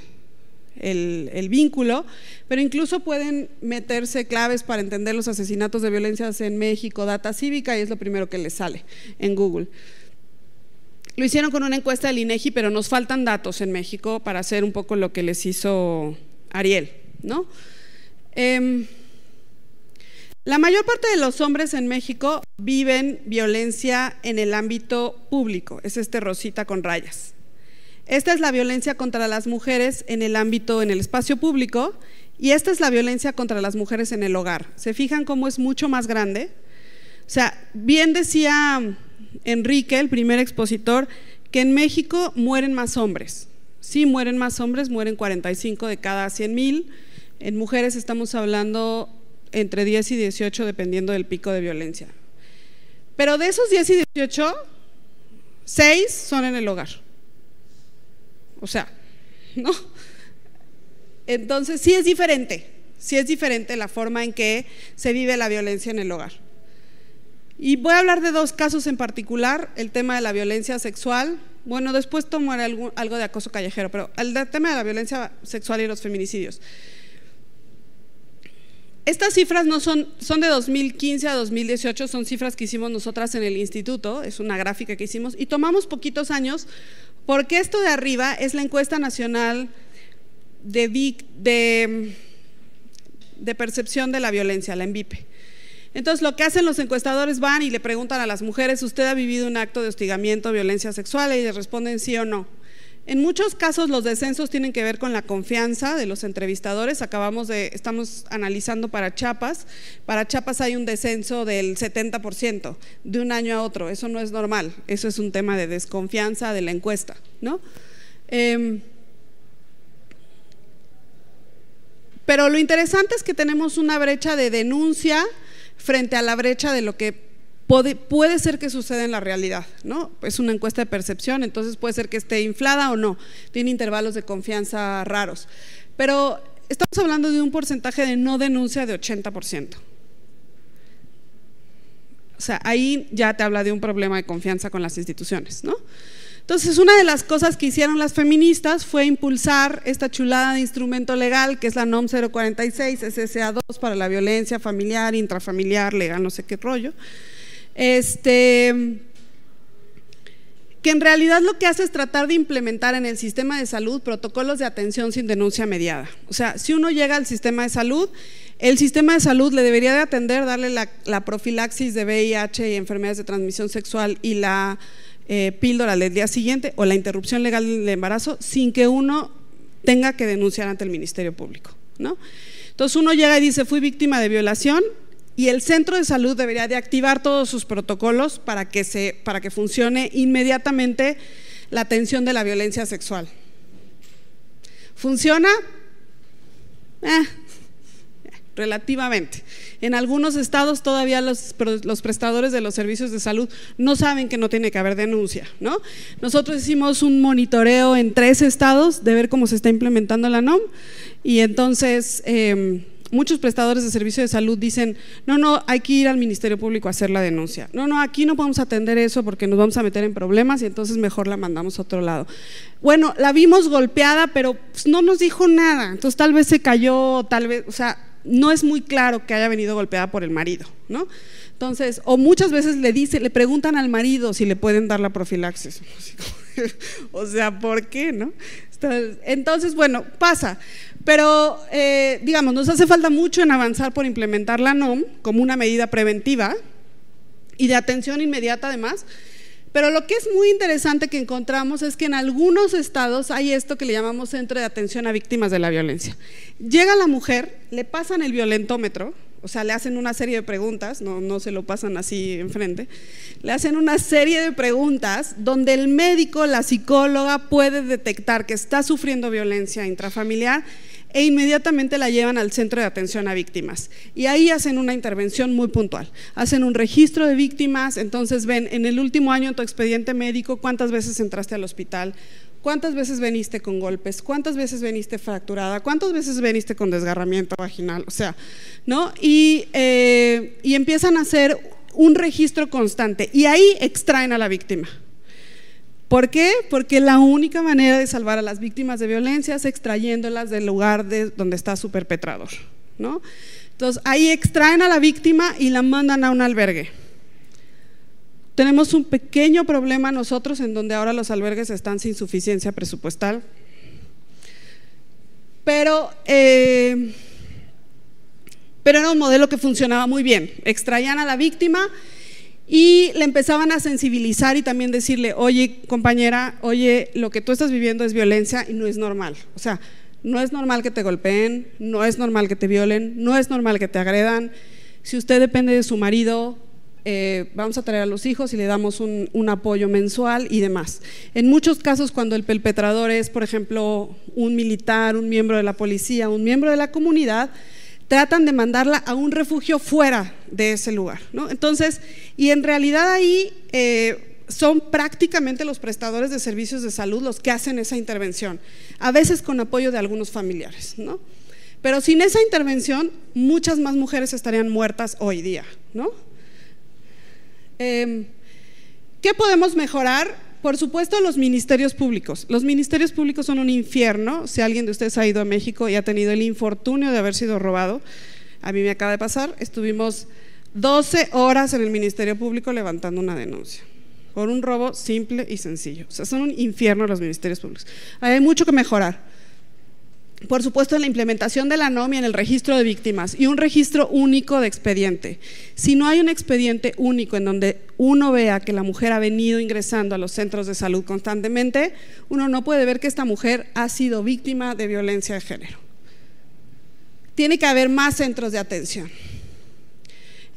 vínculo, pero incluso pueden meterse claves para entender los asesinatos de violencias en México, Data Cívica, y es lo primero que les sale en Google. Lo hicieron con una encuesta del INEGI, pero nos faltan datos en México para hacer un poco lo que les hizo Ariel, ¿no? La mayor parte de los hombres en México viven violencia en el ámbito público, es rosita con rayas. Esta es la violencia contra las mujeres en el espacio público, y esta es la violencia contra las mujeres en el hogar. ¿Se fijan cómo es mucho más grande? O sea, bien decía Enrique, el primer expositor, que en México mueren más hombres. Sí, mueren más hombres, mueren 45 de cada 100,000. En mujeres estamos hablando entre 10 y 18, dependiendo del pico de violencia. Pero de esos 10 y 18, 6 son en el hogar. O sea, ¿no? Entonces sí es diferente la forma en que se vive la violencia en el hogar. Y voy a hablar de dos casos en particular: el tema de la violencia sexual, bueno, después tomaré algo de acoso callejero, pero el tema de la violencia sexual y los feminicidios. Estas cifras no son de 2015 a 2018, son cifras que hicimos nosotras en el instituto, es una gráfica que hicimos, y tomamos poquitos años, porque esto de arriba es la encuesta nacional de percepción de la violencia, la ENVIPE. Entonces, lo que hacen los encuestadores, van y le preguntan a las mujeres: ¿usted ha vivido un acto de hostigamiento o violencia sexual? Y les responden sí o no. En muchos casos los descensos tienen que ver con la confianza de los entrevistadores. Estamos analizando para Chiapas. Para Chiapas hay un descenso del 70% de un año a otro. Eso no es normal, eso es un tema de desconfianza de la encuesta, ¿no? Pero lo interesante es que tenemos una brecha de denuncia frente a la brecha de lo que puede ser que suceda en la realidad, ¿no? Es una encuesta de percepción, entonces puede ser que esté inflada o no, tiene intervalos de confianza raros, pero estamos hablando de un porcentaje de no denuncia de 80%. O sea, ahí ya te habla de un problema de confianza con las instituciones, ¿no? Entonces, una de las cosas que hicieron las feministas fue impulsar esta chulada de instrumento legal, que es la NOM 046, SSA2, para la violencia familiar, intrafamiliar, legal, no sé qué rollo, que en realidad lo que hace es tratar de implementar en el sistema de salud protocolos de atención sin denuncia mediada. O sea, si uno llega al sistema de salud, el sistema de salud le debería de atender, darle la profilaxis de VIH y enfermedades de transmisión sexual y la píldora del día siguiente o la interrupción legal del embarazo sin que uno tenga que denunciar ante el Ministerio Público, ¿no? Entonces uno llega y dice, fui víctima de violación, y el centro de salud debería de activar todos sus protocolos para que funcione inmediatamente la atención de la violencia sexual. ¿Funciona? Relativamente. En algunos estados todavía los prestadores de los servicios de salud no saben que no tiene que haber denuncia, ¿no? Nosotros hicimos un monitoreo en 3 estados de ver cómo se está implementando la NOM, y entonces muchos prestadores de servicio de salud dicen, no, hay que ir al Ministerio Público a hacer la denuncia, no, aquí no podemos atender eso porque nos vamos a meter en problemas y entonces mejor la mandamos a otro lado. Bueno, la vimos golpeada, pero pues no nos dijo nada, entonces tal vez se cayó, tal vez, o sea, no es muy claro que haya venido golpeada por el marido, ¿no? Entonces, o muchas veces le preguntan al marido si le pueden dar la profilaxis. O sea, ¿por qué, no? Entonces, bueno, pasa, pero digamos, nos hace falta mucho en avanzar por implementar la NOM como una medida preventiva y de atención inmediata además, pero lo que es muy interesante que encontramos es que en algunos estados hay esto que le llamamos Centro de Atención a Víctimas de la Violencia. Llega la mujer, le pasan el violentómetro, o sea, le hacen una serie de preguntas, no se lo pasan así enfrente, le hacen una serie de preguntas donde el médico, la psicóloga puede detectar que está sufriendo violencia intrafamiliar e inmediatamente la llevan al Centro de Atención a Víctimas y ahí hacen una intervención muy puntual, hacen un registro de víctimas, entonces ven en el último año en tu expediente médico cuántas veces entraste al hospital, cuántas veces veniste con golpes, cuántas veces veniste fracturada, cuántas veces veniste con desgarramiento vaginal, o sea, ¿no? Y empiezan a hacer un registro constante y ahí extraen a la víctima. ¿Por qué? Porque la única manera de salvar a las víctimas de violencia es extrayéndolas del lugar donde está su perpetrador, ¿no? Entonces ahí extraen a la víctima y la mandan a un albergue. Tenemos un pequeño problema nosotros en donde ahora los albergues están sin suficiencia presupuestal, pero era un modelo que funcionaba muy bien, extraían a la víctima y le empezaban a sensibilizar y también decirle, oye compañera, oye, lo que tú estás viviendo es violencia y no es normal, o sea, no es normal que te golpeen, no es normal que te violen, no es normal que te agredan, si usted depende de su marido, vamos a traer a los hijos y le damos un apoyo mensual y demás. En muchos casos cuando el perpetrador es, por ejemplo, un militar, un miembro de la policía, un miembro de la comunidad, tratan de mandarla a un refugio fuera de ese lugar, ¿no? Entonces, y en realidad ahí son prácticamente los prestadores de servicios de salud los que hacen esa intervención, a veces con apoyo de algunos familiares, ¿no? Pero sin esa intervención, muchas más mujeres estarían muertas hoy día, ¿no? ¿Qué podemos mejorar? Por supuesto, los ministerios públicos. Los ministerios públicos son un infierno. Si alguien de ustedes ha ido a México y ha tenido el infortunio de haber sido robado, a mí me acaba de pasar, estuvimos 12 horas en el Ministerio Público levantando una denuncia por un robo simple y sencillo. O sea, son un infierno los ministerios públicos. Hay mucho que mejorar. Por supuesto, en la implementación de la NOM y en el registro de víctimas y un registro único de expediente. Si no hay un expediente único en donde uno vea que la mujer ha venido ingresando a los centros de salud constantemente, uno no puede ver que esta mujer ha sido víctima de violencia de género. Tiene que haber más centros de atención.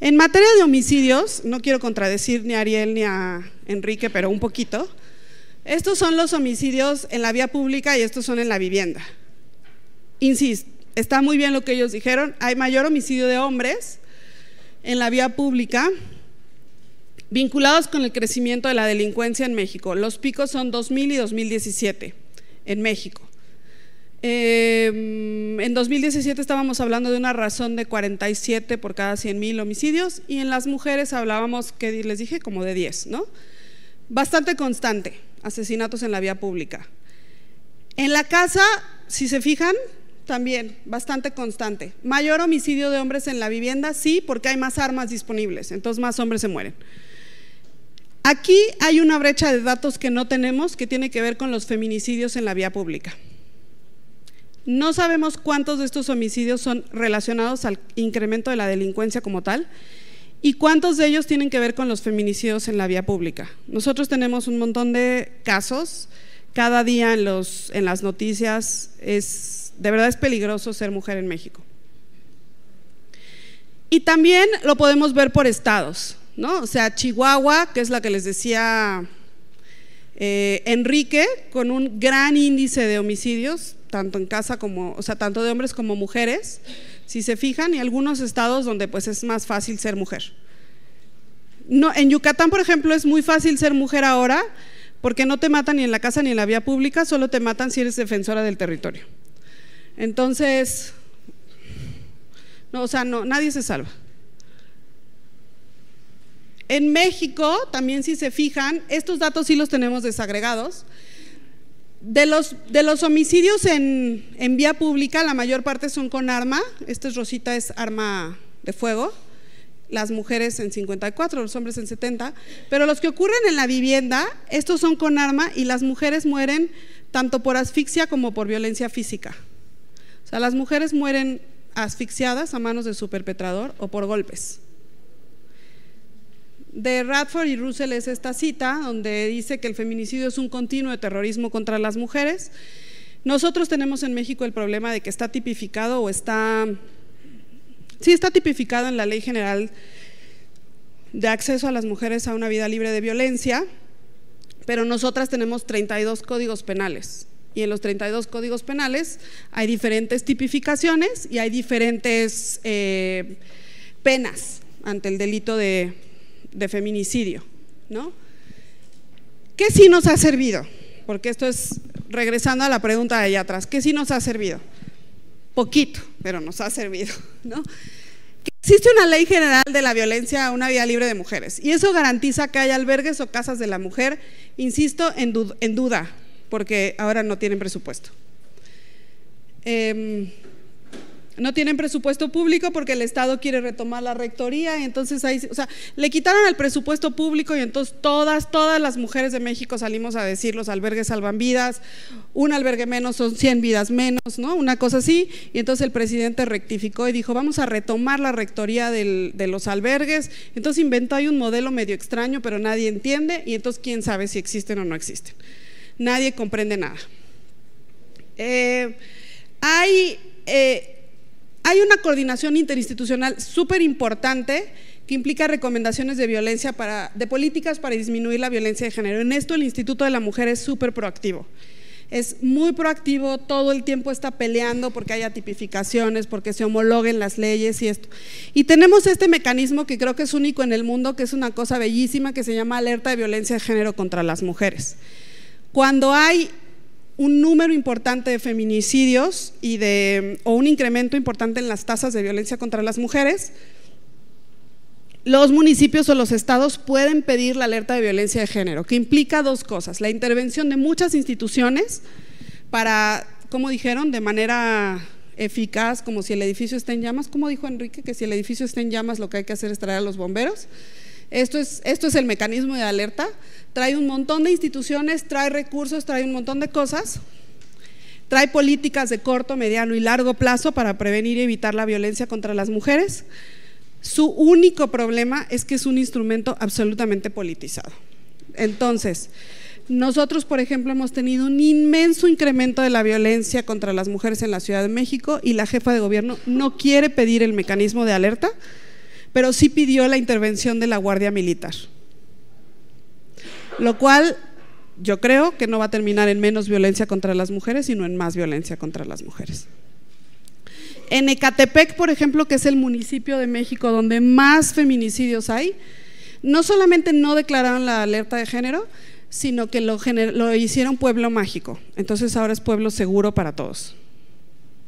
En materia de homicidios, no quiero contradecir ni a Ariel ni a Enrique, pero un poquito. Estos son los homicidios en la vía pública y estos son en la vivienda. Insisto, está muy bien lo que ellos dijeron, hay mayor homicidio de hombres en la vía pública vinculados con el crecimiento de la delincuencia en México. Los picos son 2000 y 2017 en México. En 2017 estábamos hablando de una razón de 47 por cada 100,000 homicidios y en las mujeres hablábamos, que les dije, como de 10, ¿no? Bastante constante, asesinatos en la vía pública. En la casa, si se fijan, también bastante constante. Mayor homicidio de hombres en la vivienda, sí, porque hay más armas disponibles, entonces más hombres se mueren. Aquí hay una brecha de datos que no tenemos, que tiene que ver con los feminicidios en la vía pública. No sabemos cuántos de estos homicidios son relacionados al incremento de la delincuencia como tal y cuántos de ellos tienen que ver con los feminicidios en la vía pública. Nosotros tenemos un montón de casos, cada día en las noticias, de verdad es peligroso ser mujer en México. Y también lo podemos ver por estados, ¿no? O sea, Chihuahua, que es la que les decía Enrique, con un gran índice de homicidios, tanto en casa como, o sea, tanto de hombres como mujeres, si se fijan, y algunos estados donde pues es más fácil ser mujer. No, en Yucatán, por ejemplo, es muy fácil ser mujer ahora, porque no te matan ni en la casa ni en la vía pública, solo te matan si eres defensora del territorio. Entonces, no, o sea, no, nadie se salva. En México, también si se fijan, estos datos sí los tenemos desagregados. De los homicidios en vía pública, la mayor parte son con arma. Esta es Rosita, es arma de fuego. Las mujeres en 54, los hombres en 70. Pero los que ocurren en la vivienda, estos son con arma y las mujeres mueren tanto por asfixia como por violencia física. O sea, las mujeres mueren asfixiadas a manos de su perpetrador o por golpes. De Radford y Russell es esta cita donde dice que el feminicidio es un continuo de terrorismo contra las mujeres. Nosotros tenemos en México el problema de que está tipificado o está tipificado en la Ley General de Acceso a las Mujeres a una Vida Libre de Violencia, pero nosotras tenemos 32 códigos penales y en los 32 códigos penales hay diferentes tipificaciones y hay diferentes penas ante el delito de feminicidio, ¿no? ¿Qué sí nos ha servido? Porque esto es, regresando a la pregunta de allá atrás, ¿qué sí nos ha servido? Poquito, pero nos ha servido, ¿no? Que existe una ley general de la violencia a una vida libre de mujeres y eso garantiza que haya albergues o casas de la mujer, insisto, en duda, porque ahora no tienen presupuesto. No tienen presupuesto público porque el Estado quiere retomar la rectoría y entonces ahí, o sea, le quitaron el presupuesto público y entonces todas las mujeres de México salimos a decir los albergues salvan vidas, un albergue menos son 100 vidas menos, ¿no? Una cosa así, y entonces el presidente rectificó y dijo vamos a retomar la rectoría de los albergues, entonces inventó ahí un modelo medio extraño pero nadie entiende y entonces quién sabe si existen o no existen, nadie comprende nada. Hay una coordinación interinstitucional súper importante que implica recomendaciones de políticas para disminuir la violencia de género. En esto el Instituto de la Mujer es súper proactivo, es muy proactivo, todo el tiempo está peleando porque haya tipificaciones, porque se homologuen las leyes y esto. Y tenemos este mecanismo que creo que es único en el mundo, que es una cosa bellísima que se llama alerta de violencia de género contra las mujeres. Cuando hay un número importante de feminicidios o un incremento importante en las tasas de violencia contra las mujeres, los municipios o los estados pueden pedir la alerta de violencia de género, que implica dos cosas: la intervención de muchas instituciones para, como dijeron, de manera eficaz, como si el edificio está en llamas, como dijo Enrique, que si el edificio está en llamas lo que hay que hacer es traer a los bomberos. Esto es el mecanismo de alerta, trae un montón de instituciones, trae recursos, trae un montón de cosas, trae políticas de corto, mediano y largo plazo para prevenir y evitar la violencia contra las mujeres. Su único problema es que es un instrumento absolutamente politizado. Entonces, nosotros, por ejemplo, hemos tenido un inmenso incremento de la violencia contra las mujeres en la Ciudad de México y la jefa de gobierno no quiere pedir el mecanismo de alerta, pero sí pidió la intervención de la Guardia Militar, lo cual yo creo que no va a terminar en menos violencia contra las mujeres, sino en más violencia contra las mujeres. En Ecatepec, por ejemplo, que es el municipio de México donde más feminicidios hay, no solamente no declararon la alerta de género, sino que lo hicieron pueblo mágico. Entonces ahora es pueblo seguro para todos,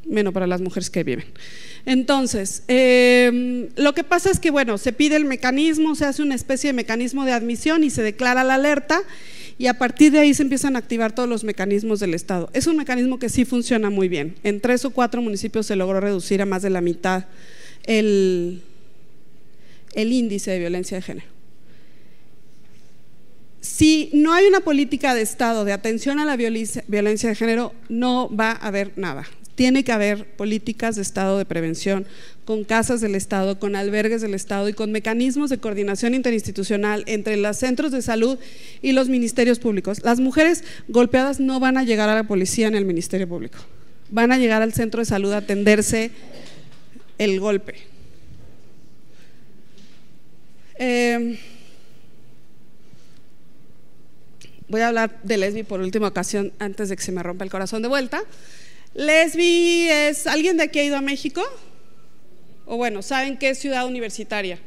menos para las mujeres que viven. Entonces, Lo que pasa es que, bueno, se pide el mecanismo, se hace una especie de mecanismo de admisión y se declara la alerta, y a partir de ahí se empiezan a activar todos los mecanismos del Estado. Es un mecanismo que sí funciona muy bien. En 3 o 4 municipios se logró reducir a más de la mitad el índice de violencia de género. Si no hay una política de Estado de atención a la violencia de género, no va a haber nada. Tiene que haber políticas de Estado de prevención, con casas del Estado, con albergues del Estado y con mecanismos de coordinación interinstitucional entre los centros de salud y los ministerios públicos. Las mujeres golpeadas no van a llegar a la policía ni al Ministerio Público, van a llegar al centro de salud a atenderse el golpe. Voy a hablar de Lesbi por última ocasión antes de que se me rompa el corazón de vuelta. Lesbi es… ¿Alguien de aquí ha ido a México? O bueno, ¿saben qué es Ciudad Universitaria?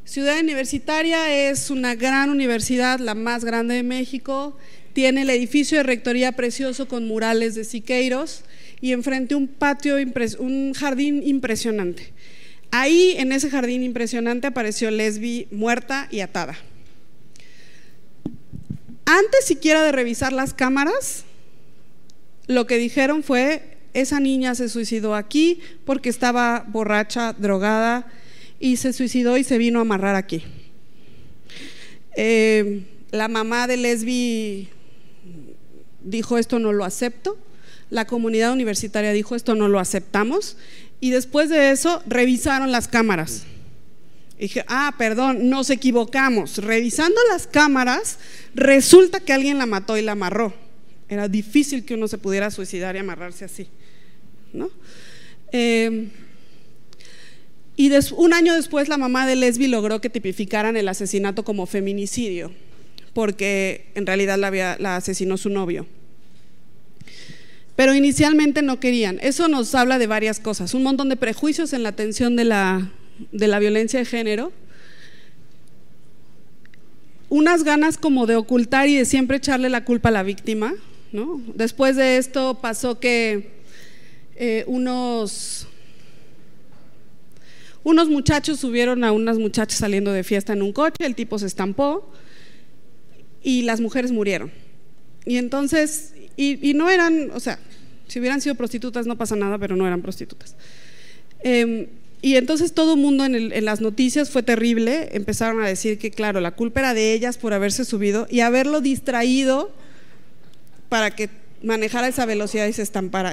Ciudad Universitaria es una gran universidad, la más grande de México. Tiene el edificio de rectoría precioso con murales de Siqueiros y enfrente un patio, un jardín impresionante. Ahí, en ese jardín impresionante, apareció Lesbi muerta y atada. Antes siquiera de revisar las cámaras, lo que dijeron fue: esa niña se suicidó aquí porque estaba borracha, drogada, y se suicidó y se vino a amarrar aquí. La mamá de Lesbi dijo: esto no lo acepto. La comunidad universitaria dijo: esto no lo aceptamos. Y después de eso revisaron las cámaras. Y dije: perdón, nos equivocamos. Revisando las cámaras, resulta que alguien la mató y la amarró. Era difícil que uno se pudiera suicidar y amarrarse así, ¿no? Y un año después la mamá de Lesbi logró que tipificaran el asesinato como feminicidio, porque en realidad la asesinó su novio. Pero inicialmente no querían. Eso nos habla de varias cosas: un montón de prejuicios en la atención de la violencia de género, unas ganas como de ocultar y de siempre echarle la culpa a la víctima, ¿no? Después de esto pasó que unos muchachos subieron a unas muchachas saliendo de fiesta en un coche, el tipo se estampó y las mujeres murieron. Y entonces, y no eran, o sea, si hubieran sido prostitutas no pasa nada, pero no eran prostitutas. Y entonces todo el mundo en las noticias fue terrible, empezaron a decir que claro, la culpa era de ellas por haberse subido y haberlo distraído para que manejara esa velocidad y se estampara.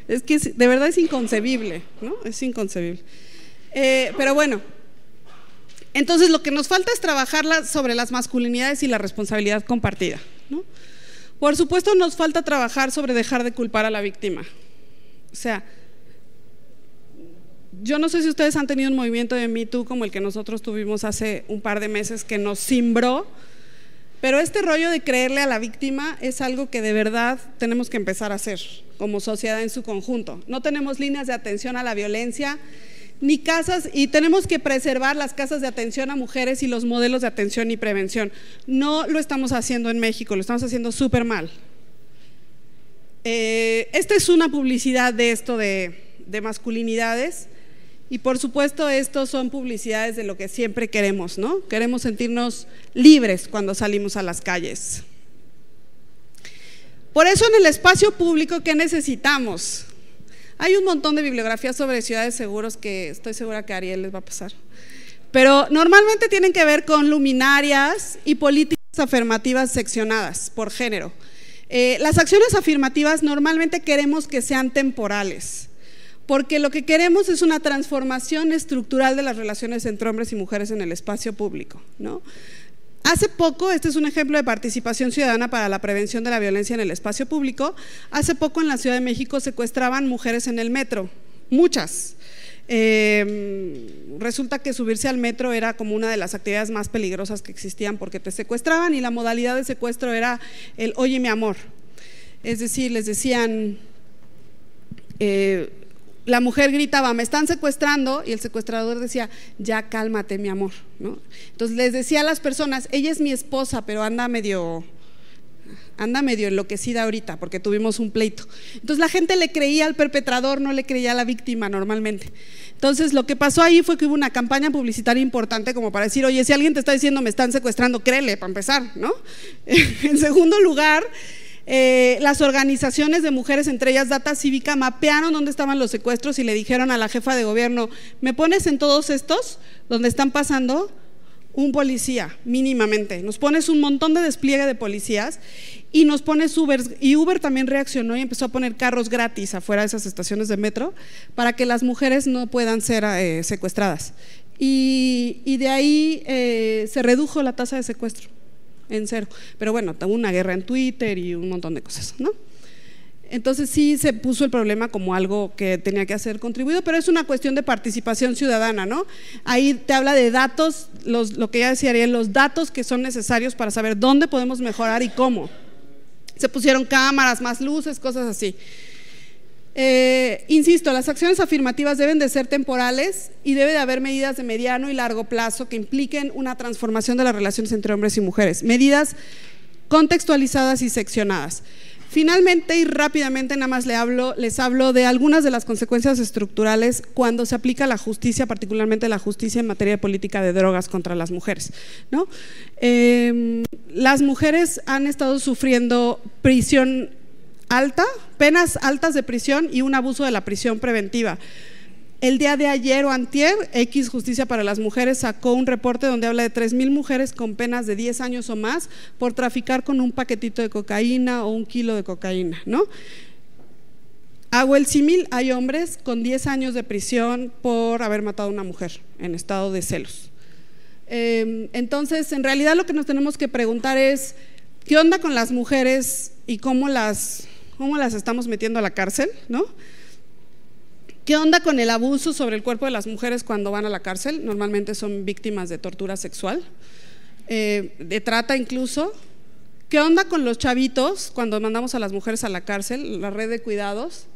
Es que de verdad es inconcebible, ¿no? Es inconcebible. Pero bueno, entonces lo que nos falta es trabajar sobre las masculinidades y la responsabilidad compartida, ¿no? Por supuesto nos falta trabajar sobre dejar de culpar a la víctima. O sea, yo no sé si ustedes han tenido un movimiento de Me Too como el que nosotros tuvimos hace un par de meses, que nos cimbró, pero este rollo de creerle a la víctima es algo que de verdad tenemos que empezar a hacer como sociedad en su conjunto. No tenemos líneas de atención a la violencia ni casas, y tenemos que preservar las casas de atención a mujeres y los modelos de atención y prevención. No lo estamos haciendo en México, lo estamos haciendo súper mal. Esta es una publicidad de esto de masculinidades. Y por supuesto estos son publicidades de lo que siempre queremos, ¿no? Queremos sentirnos libres cuando salimos a las calles. Por eso en el espacio público, ¿qué necesitamos? Hay un montón de bibliografías sobre ciudades seguras que estoy segura que a Ariel les va a pasar. Pero normalmente tienen que ver con luminarias y políticas afirmativas seccionadas por género. Las acciones afirmativas normalmente queremos que sean temporales, porque lo que queremos es una transformación estructural de las relaciones entre hombres y mujeres en el espacio público, ¿no? Hace poco, este es un ejemplo de participación ciudadana para la prevención de la violencia en el espacio público. Hace poco en la Ciudad de México secuestraban mujeres en el metro, muchas. Resulta que subirse al metro era como una de las actividades más peligrosas que existían, porque te secuestraban y la modalidad de secuestro era el oye mi amor. Es decir, les decían… la mujer gritaba, me están secuestrando, y el secuestrador decía, ya cálmate mi amor, ¿no? Entonces les decía a las personas, ella es mi esposa, pero anda medio enloquecida ahorita porque tuvimos un pleito. Entonces la gente le creía al perpetrador, no le creía a la víctima normalmente. Entonces lo que pasó ahí fue que hubo una campaña publicitaria importante como para decir, oye, si alguien te está diciendo me están secuestrando, créele, para empezar, ¿no? En segundo lugar, las organizaciones de mujeres, entre ellas Data Cívica, mapearon dónde estaban los secuestros y le dijeron a la jefa de gobierno, ¿me pones en todos estos donde están pasando un policía mínimamente? Nos pones un montón de despliegue de policías y nos pones Uber, y Uber también reaccionó y empezó a poner carros gratis afuera de esas estaciones de metro para que las mujeres no puedan ser secuestradas, y de ahí se redujo la tasa de secuestro en cero, pero bueno, hubo una guerra en Twitter y un montón de cosas, ¿no? Entonces sí se puso el problema como algo que tenía que ser contribuido, pero es una cuestión de participación ciudadana, ¿no? Ahí te habla de datos, lo que ya decía Ariel, los datos que son necesarios para saber dónde podemos mejorar y cómo. Se pusieron cámaras, más luces, cosas así. Insisto, las acciones afirmativas deben de ser temporales y debe de haber medidas de mediano y largo plazo que impliquen una transformación de las relaciones entre hombres y mujeres, medidas contextualizadas y seccionadas. Finalmente y rápidamente nada más les hablo de algunas de las consecuencias estructurales cuando se aplica la justicia, particularmente la justicia en materia de política de drogas contra las mujeres, ¿no? Las mujeres han estado sufriendo prisión alta, penas altas de prisión y un abuso de la prisión preventiva. El día de ayer o antier, X Justicia para las Mujeres sacó un reporte donde habla de 3,000 mujeres con penas de 10 años o más por traficar con un paquetito de cocaína o 1 kilo de cocaína, ¿no? Hago el símil, hay hombres con 10 años de prisión por haber matado a una mujer en estado de celos. Entonces, en realidad lo que nos tenemos que preguntar es, ¿qué onda con las mujeres y cómo las estamos metiendo a la cárcel, ¿no? ¿Qué onda con el abuso sobre el cuerpo de las mujeres cuando van a la cárcel? Normalmente son víctimas de tortura sexual, de trata incluso. ¿Qué onda con los chavitos cuando mandamos a las mujeres a la cárcel, la red de cuidados?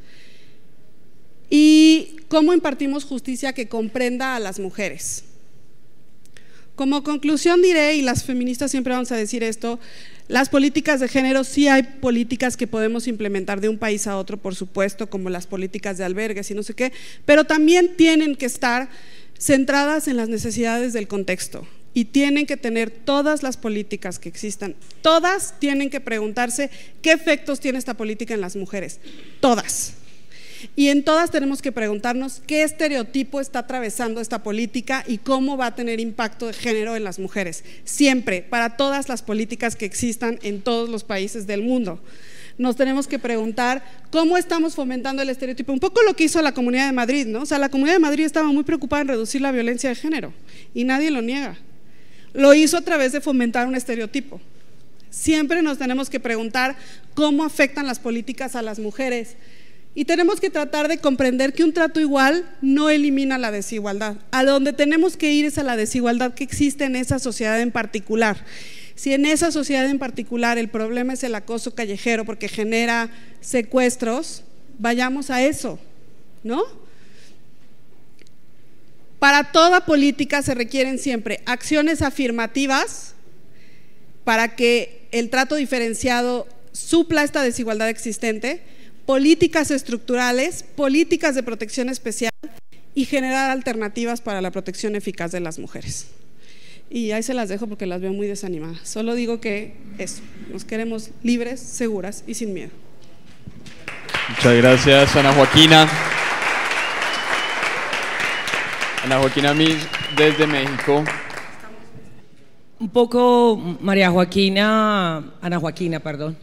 ¿Y cómo impartimos justicia que comprenda a las mujeres? Como conclusión diré, y las feministas siempre vamos a decir esto, las políticas de género, sí hay políticas que podemos implementar de un país a otro, por supuesto, como las políticas de albergues y no sé qué, pero también tienen que estar centradas en las necesidades del contexto y tienen que tener todas las políticas que existan, todas tienen que preguntarse qué efectos tiene esta política en las mujeres, todas. Y en todas tenemos que preguntarnos qué estereotipo está atravesando esta política y cómo va a tener impacto de género en las mujeres, siempre, para todas las políticas que existan en todos los países del mundo. Nos tenemos que preguntar cómo estamos fomentando el estereotipo, un poco lo que hizo la Comunidad de Madrid, ¿no? O sea, la Comunidad de Madrid estaba muy preocupada en reducir la violencia de género y nadie lo niega. Lo hizo a través de fomentar un estereotipo. Siempre nos tenemos que preguntar cómo afectan las políticas a las mujeres. Y tenemos que tratar de comprender que un trato igual no elimina la desigualdad. A donde tenemos que ir es a la desigualdad que existe en esa sociedad en particular. Si en esa sociedad en particular el problema es el acoso callejero porque genera secuestros, vayamos a eso, ¿no? Para toda política se requieren siempre acciones afirmativas para que el trato diferenciado supla esta desigualdad existente, políticas estructurales, políticas de protección especial y generar alternativas para la protección eficaz de las mujeres. Y ahí se las dejo porque las veo muy desanimadas. Solo digo que eso, nos queremos libres, seguras y sin miedo. Muchas gracias, Ana Joaquina. Ana Joaquina Misch, desde México. Un poco Ana Joaquina, perdón.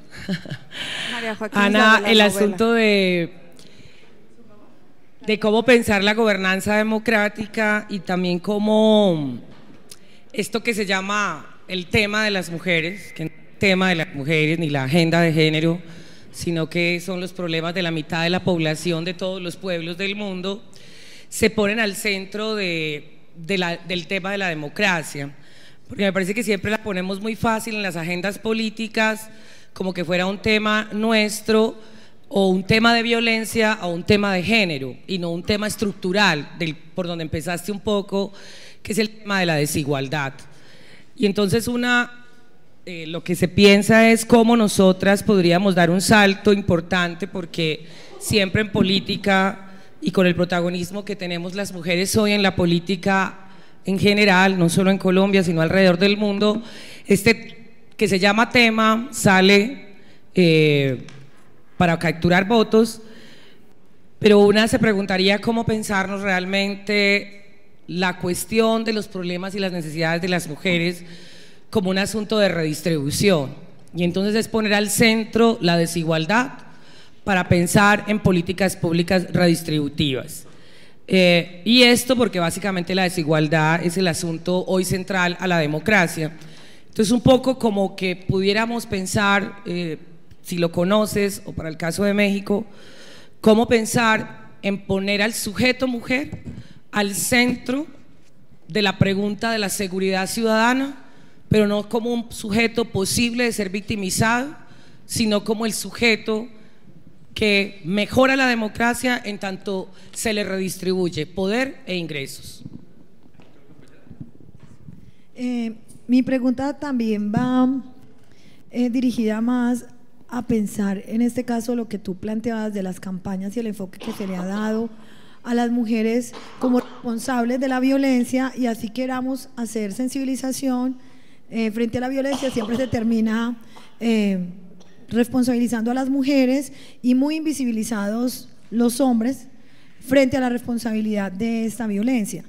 María Joaquina, Ana, el asunto de cómo pensar la gobernanza democrática y también cómo esto que se llama el tema de las mujeres, que no es el tema de las mujeres ni la agenda de género, sino que son los problemas de la mitad de la población de todos los pueblos del mundo, se ponen al centro del tema de la democracia. Porque me parece que siempre la ponemos muy fácil en las agendas políticas, como que fuera un tema nuestro, o un tema de violencia, o un tema de género, y no un tema estructural, por donde empezaste un poco, que es el tema de la desigualdad. Y entonces lo que se piensa es cómo nosotras podríamos dar un salto importante, porque siempre en política y con el protagonismo que tenemos las mujeres hoy en la política en general, no solo en Colombia, sino alrededor del mundo, este que se llama tema sale para capturar votos, pero una se preguntaría cómo pensarnos realmente la cuestión de los problemas y las necesidades de las mujeres como un asunto de redistribución, y entonces es poner al centro la desigualdad para pensar en políticas públicas redistributivas. Y esto porque básicamente la desigualdad es el asunto hoy central a la democracia. Entonces un poco como que pudiéramos pensar, si lo conoces, o para el caso de México, cómo pensar en poner al sujeto mujer al centro de la pregunta de la seguridad ciudadana, pero no como un sujeto posible de ser victimizado, sino como el sujeto que mejora la democracia en tanto se le redistribuye poder e ingresos. Mi pregunta también va dirigida más a pensar, en este caso, lo que tú planteabas de las campañas y el enfoque que se le ha dado a las mujeres como responsables de la violencia, y así queramos hacer sensibilización frente a la violencia, siempre se termina responsabilizando a las mujeres y muy invisibilizados los hombres frente a la responsabilidad de esta violencia.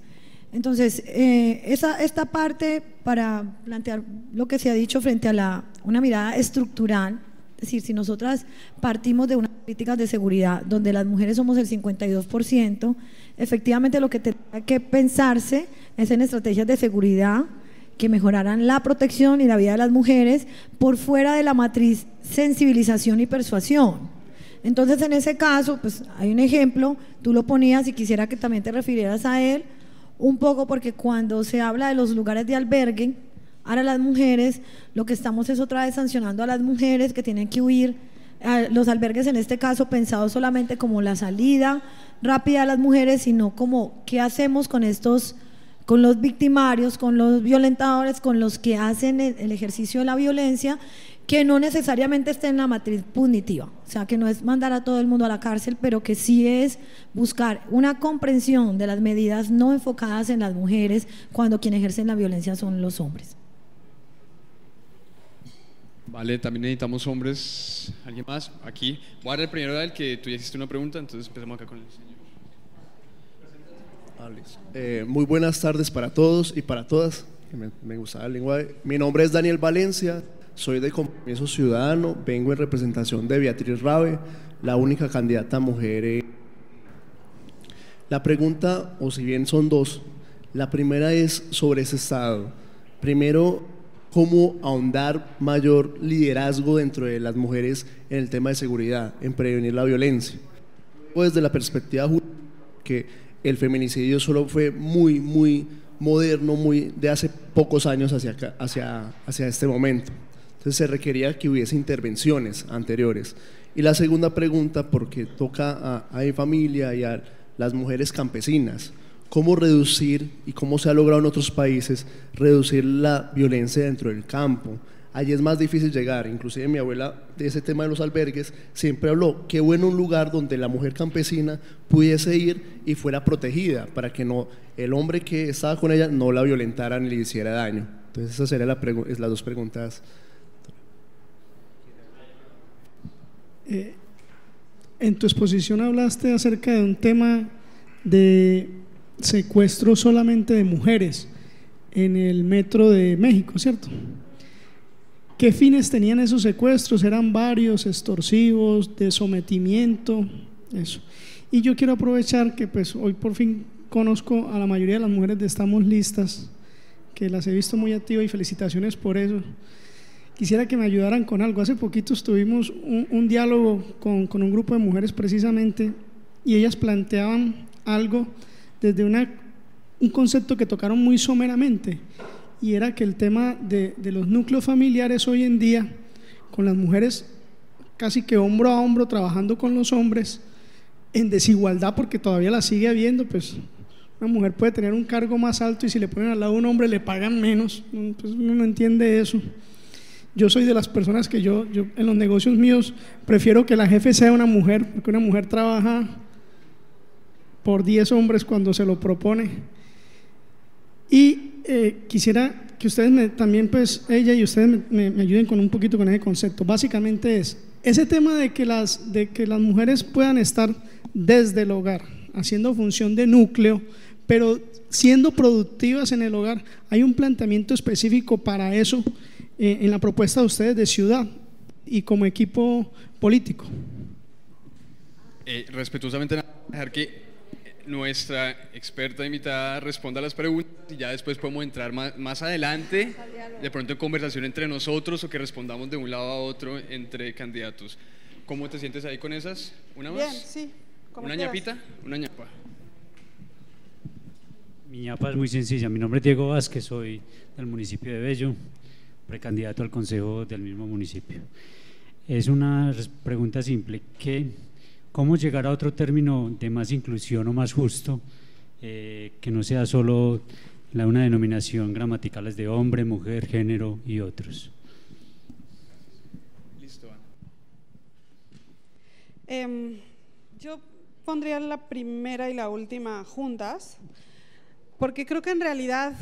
Entonces, esta parte para plantear lo que se ha dicho frente a una mirada estructural, es decir, si nosotras partimos de unas políticas de seguridad donde las mujeres somos el 52%, efectivamente lo que tendrá que pensarse es en estrategias de seguridad que mejoraran la protección y la vida de las mujeres por fuera de la matriz sensibilización y persuasión. Entonces, en ese caso, pues hay un ejemplo, tú lo ponías y quisiera que también te refirieras a él, un poco porque cuando se habla de los lugares de albergue, ahora las mujeres, lo que estamos es otra vez sancionando a las mujeres que tienen que huir, los albergues en este caso pensados solamente como la salida rápida de las mujeres, sino como qué hacemos con estos, con los victimarios, con los violentadores, con los que hacen el ejercicio de la violencia, que no necesariamente esté en la matriz punitiva, o sea, que no es mandar a todo el mundo a la cárcel, pero que sí es buscar una comprensión de las medidas no enfocadas en las mujeres cuando quienes ejercen la violencia son los hombres. Vale, también necesitamos hombres. ¿Alguien más? Aquí. Voy a dar primero al que tú ya hiciste una pregunta, entonces empezamos acá con el señor. Muy buenas tardes para todos y para todas. Me gusta el lenguaje. Mi nombre es Daniel Valencia, soy de Compromiso Ciudadano, vengo en representación de Beatriz Rabe, la única candidata mujer. La pregunta, o si bien son dos, la primera es sobre ese estado. Primero, cómo ahondar mayor liderazgo dentro de las mujeres en el tema de seguridad, en prevenir la violencia. Desde la perspectiva jurídica, que el feminicidio solo fue muy moderno, muy de hace pocos años hacia este momento. Entonces se requería que hubiese intervenciones anteriores. Y la segunda pregunta, porque toca a mi familia y a las mujeres campesinas, cómo reducir, y cómo se ha logrado en otros países, reducir la violencia dentro del campo. Allí es más difícil llegar, inclusive mi abuela de ese tema de los albergues siempre habló, qué bueno un lugar donde la mujer campesina pudiese ir y fuera protegida, para que no, el hombre que estaba con ella no la violentara ni le hiciera daño. Entonces esas serían las dos preguntas. En tu exposición hablaste acerca de un tema de secuestro solamente de mujeres en el metro de México, ¿cierto? ¿Qué fines tenían esos secuestros? ¿Eran varios, extorsivos, de sometimiento? Eso. Y yo quiero aprovechar que pues hoy por fin conozco a la mayoría de las mujeres de Estamos Listas, que las he visto muy activas y felicitaciones por eso. Quisiera que me ayudaran con algo. Hace poquito tuvimos un diálogo con un grupo de mujeres precisamente, y ellas planteaban algo desde un concepto que tocaron muy someramente, y era que el tema de los núcleos familiares hoy en día, con las mujeres casi que hombro a hombro trabajando con los hombres, en desigualdad, porque todavía la sigue habiendo, pues una mujer puede tener un cargo más alto y si le ponen al lado a un hombre le pagan menos, pues uno no entiende eso. Yo soy de las personas que yo en los negocios míos prefiero que la jefe sea una mujer, porque una mujer trabaja por 10 hombres cuando se lo propone. Y quisiera que ustedes también, pues ella y ustedes me ayuden con un poquito con ese concepto. Básicamente es ese tema de que las mujeres puedan estar desde el hogar, haciendo función de núcleo, pero siendo productivas en el hogar. ¿Hay un planteamiento específico para eso en la propuesta de ustedes de ciudad y como equipo político? Respetuosamente, dejar que nuestra experta invitada responda a las preguntas y ya después podemos entrar más adelante, de pronto en conversación entre nosotros o que respondamos de un lado a otro entre candidatos. ¿Cómo te sientes ahí con esas? ¿Una más? Bien, sí. ¿Una ñapita? Una ñapa. Mi ñapa es muy sencilla. Mi nombre es Diego Vázquez, soy del municipio de Bello, precandidato al consejo del mismo municipio. Es una pregunta simple: ¿cómo llegar a otro término de más inclusión o más justo, que no sea solo una denominación gramaticales de hombre, mujer, género y otros? Listo. Yo pondría la primera y la última juntas, porque creo que en realidad,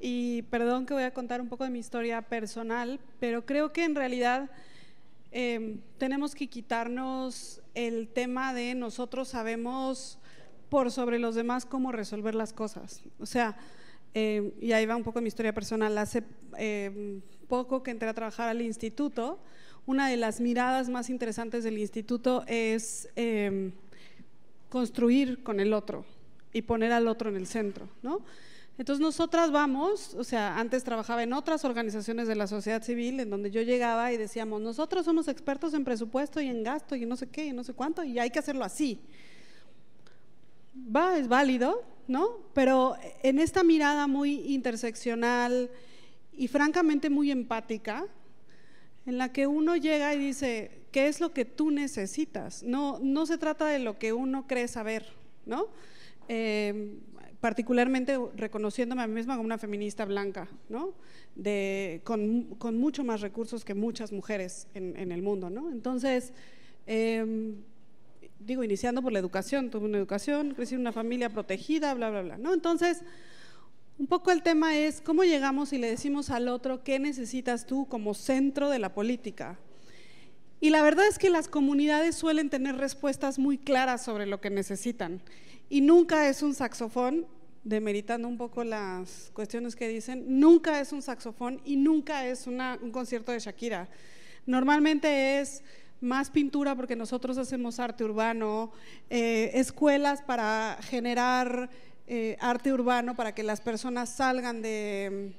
y perdón que voy a contar un poco de mi historia personal, pero creo que en realidad tenemos que quitarnos el tema de nosotros sabemos por sobre los demás cómo resolver las cosas. O sea, y ahí va un poco mi historia personal. Hace poco que entré a trabajar al instituto, una de las miradas más interesantes del instituto es construir con el otro y poner al otro en el centro, ¿no? Entonces nosotras vamos, o sea, antes trabajaba en otras organizaciones de la sociedad civil en donde yo llegaba y decíamos, nosotros somos expertos en presupuesto y en gasto y no sé qué y no sé cuánto y hay que hacerlo así. Es válido, ¿no? Pero en esta mirada muy interseccional y francamente muy empática, en la que uno llega y dice, ¿qué es lo que tú necesitas? No se trata de lo que uno cree saber, ¿no? Particularmente reconociéndome a mí misma como una feminista blanca, ¿no? Con mucho más recursos que muchas mujeres en el mundo, ¿no? Entonces, digo, iniciando por la educación, tuve una educación, crecí en una familia protegida, bla, bla, bla, ¿no? Entonces, un poco el tema es cómo llegamos y le decimos al otro qué necesitas tú como centro de la política. Y la verdad es que las comunidades suelen tener respuestas muy claras sobre lo que necesitan. Y nunca es un saxofón, demeritando un poco las cuestiones que dicen, nunca es un saxofón y nunca es un concierto de Shakira. Normalmente es más pintura porque nosotros hacemos arte urbano, escuelas para generar arte urbano para que las personas salgan de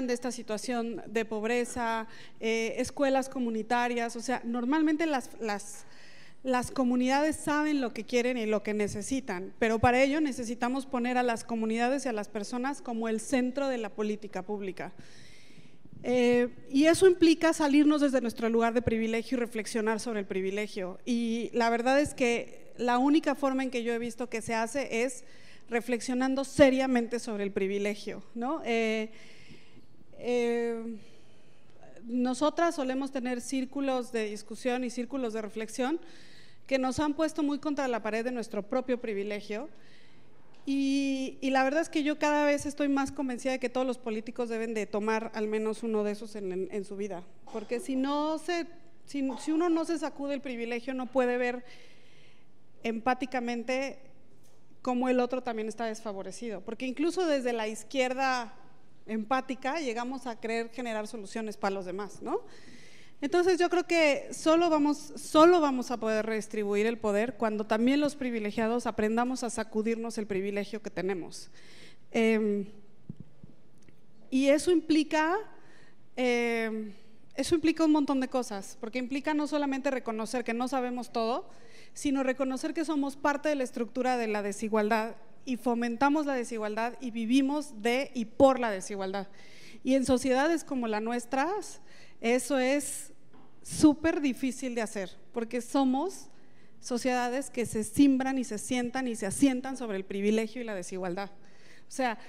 esta situación de pobreza, escuelas comunitarias. O sea, normalmente las comunidades saben lo que quieren y lo que necesitan, pero para ello necesitamos poner a las comunidades y a las personas como el centro de la política pública. Y eso implica salirnos desde nuestro lugar de privilegio y reflexionar sobre el privilegio. Y la verdad es que la única forma en que yo he visto que se hace es reflexionando seriamente sobre el privilegio, ¿no? Nosotras solemos tener círculos de discusión y círculos de reflexión que nos han puesto muy contra la pared de nuestro propio privilegio. Y la verdad es que yo cada vez estoy más convencida de que todos los políticos deben de tomar al menos uno de esos en su vida, porque si uno no se sacude el privilegio, no puede ver empáticamente cómo el otro también está desfavorecido, porque incluso desde la izquierda empática llegamos a querer generar soluciones para los demás, ¿no? Entonces yo creo que solo vamos a poder redistribuir el poder cuando también los privilegiados aprendamos a sacudirnos el privilegio que tenemos. Y eso implica un montón de cosas, porque implica no solamente reconocer que no sabemos todo, sino reconocer que somos parte de la estructura de la desigualdad y fomentamos la desigualdad y vivimos de y por la desigualdad. Y en sociedades como la nuestra, eso es súper difícil de hacer, porque somos sociedades que se simbran y se sientan y se asientan sobre el privilegio y la desigualdad. O sea,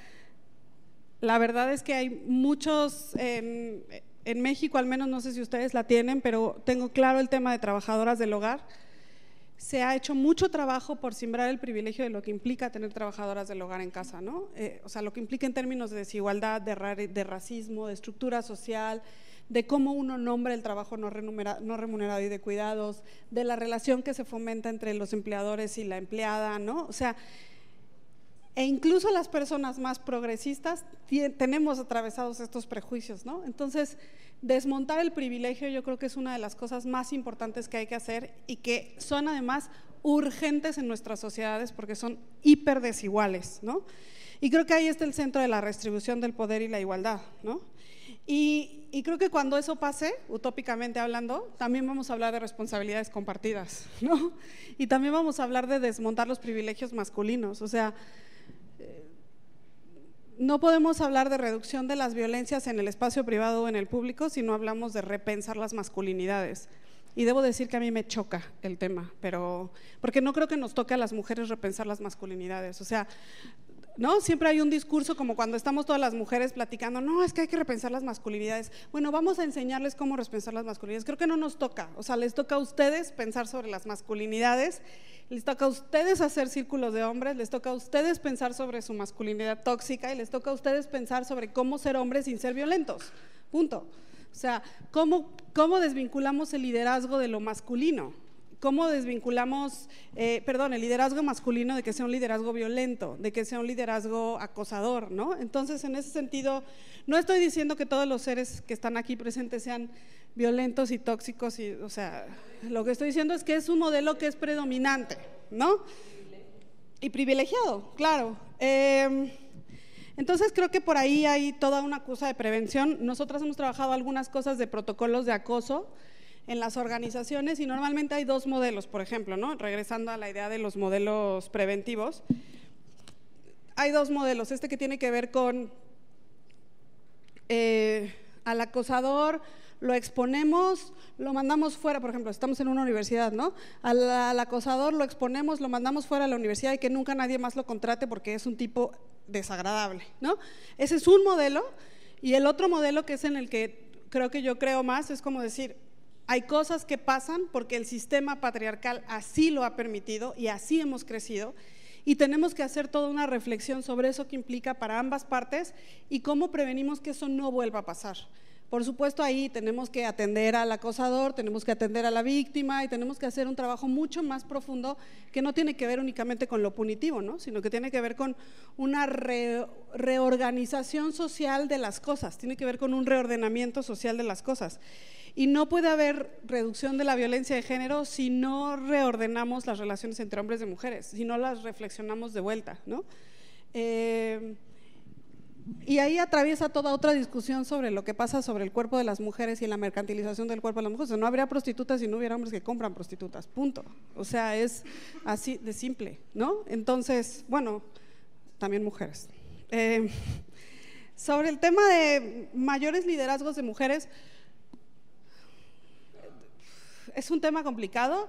la verdad es que hay muchos, en México al menos, no sé si ustedes la tienen, pero tengo claro el tema de trabajadoras del hogar. se ha hecho mucho trabajo por simbrar el privilegio de lo que implica tener trabajadoras del hogar en casa, ¿no? O sea, lo que implica en términos de desigualdad, de racismo, de estructura social, de cómo uno nombra el trabajo no remunerado y de cuidados, de la relación que se fomenta entre los empleadores y la empleada, ¿no? O sea, e incluso las personas más progresistas tenemos atravesados estos prejuicios, ¿no? Entonces, desmontar el privilegio yo creo que es una de las cosas más importantes que hay que hacer y que son además urgentes en nuestras sociedades porque son hiper desiguales, ¿no? Y creo que ahí está el centro de la redistribución del poder y la igualdad, ¿no? Y creo que cuando eso pase, utópicamente hablando, también vamos a hablar de responsabilidades compartidas, ¿no? Y también vamos a hablar de desmontar los privilegios masculinos, o sea, no podemos hablar de reducción de las violencias en el espacio privado o en el público si no hablamos de repensar las masculinidades. Y debo decir que a mí me choca el tema, pero porque no creo que nos toque a las mujeres repensar las masculinidades. O sea, ¿no? Siempre hay un discurso como cuando estamos todas las mujeres platicando, no, es que hay que repensar las masculinidades. Bueno, vamos a enseñarles cómo repensar las masculinidades. Creo que no nos toca, o sea, les toca a ustedes pensar sobre las masculinidades, les toca a ustedes hacer círculos de hombres, les toca a ustedes pensar sobre su masculinidad tóxica y les toca a ustedes pensar sobre cómo ser hombres sin ser violentos, punto. O sea, ¿cómo desvinculamos el liderazgo de lo masculino? ¿Cómo desvinculamos, el liderazgo masculino de que sea un liderazgo violento, de que sea un liderazgo acosador, ¿no? Entonces, en ese sentido, no estoy diciendo que todos los seres que están aquí presentes sean violentos y tóxicos, o sea, lo que estoy diciendo es que es un modelo que es predominante, ¿no? Y privilegiado, claro. Entonces creo que por ahí hay toda una cosa de prevención. Nosotras hemos trabajado algunas cosas de protocolos de acoso en las organizaciones y normalmente hay dos modelos, por ejemplo, ¿no? Regresando a la idea de los modelos preventivos, hay dos modelos, este que tiene que ver con al acosador, lo exponemos, lo mandamos fuera, por ejemplo, estamos en una universidad, ¿no? Al acosador lo exponemos, lo mandamos fuera a la universidad y que nunca nadie más lo contrate porque es un tipo desagradable, ¿no? Ese es un modelo. Y el otro modelo, que es en el que yo creo más, es como decir, hay cosas que pasan porque el sistema patriarcal así lo ha permitido y así hemos crecido y tenemos que hacer toda una reflexión sobre eso que implica para ambas partes y cómo prevenimos que eso no vuelva a pasar. Por supuesto, ahí tenemos que atender al acosador, tenemos que atender a la víctima y tenemos que hacer un trabajo mucho más profundo que no tiene que ver únicamente con lo punitivo, ¿no? Sino que tiene que ver con una reorganización social de las cosas, tiene que ver con un reordenamiento social de las cosas. Y no puede haber reducción de la violencia de género si no reordenamos las relaciones entre hombres y mujeres, si no las reflexionamos de vuelta, ¿no? Y ahí atraviesa toda otra discusión sobre lo que pasa sobre el cuerpo de las mujeres y la mercantilización del cuerpo de las mujeres. O sea, no habría prostitutas si no hubiera hombres que compran prostitutas, punto. O sea, es así de simple, ¿no? Entonces, bueno, también mujeres. Sobre el tema de mayores liderazgos de mujeres, es un tema complicado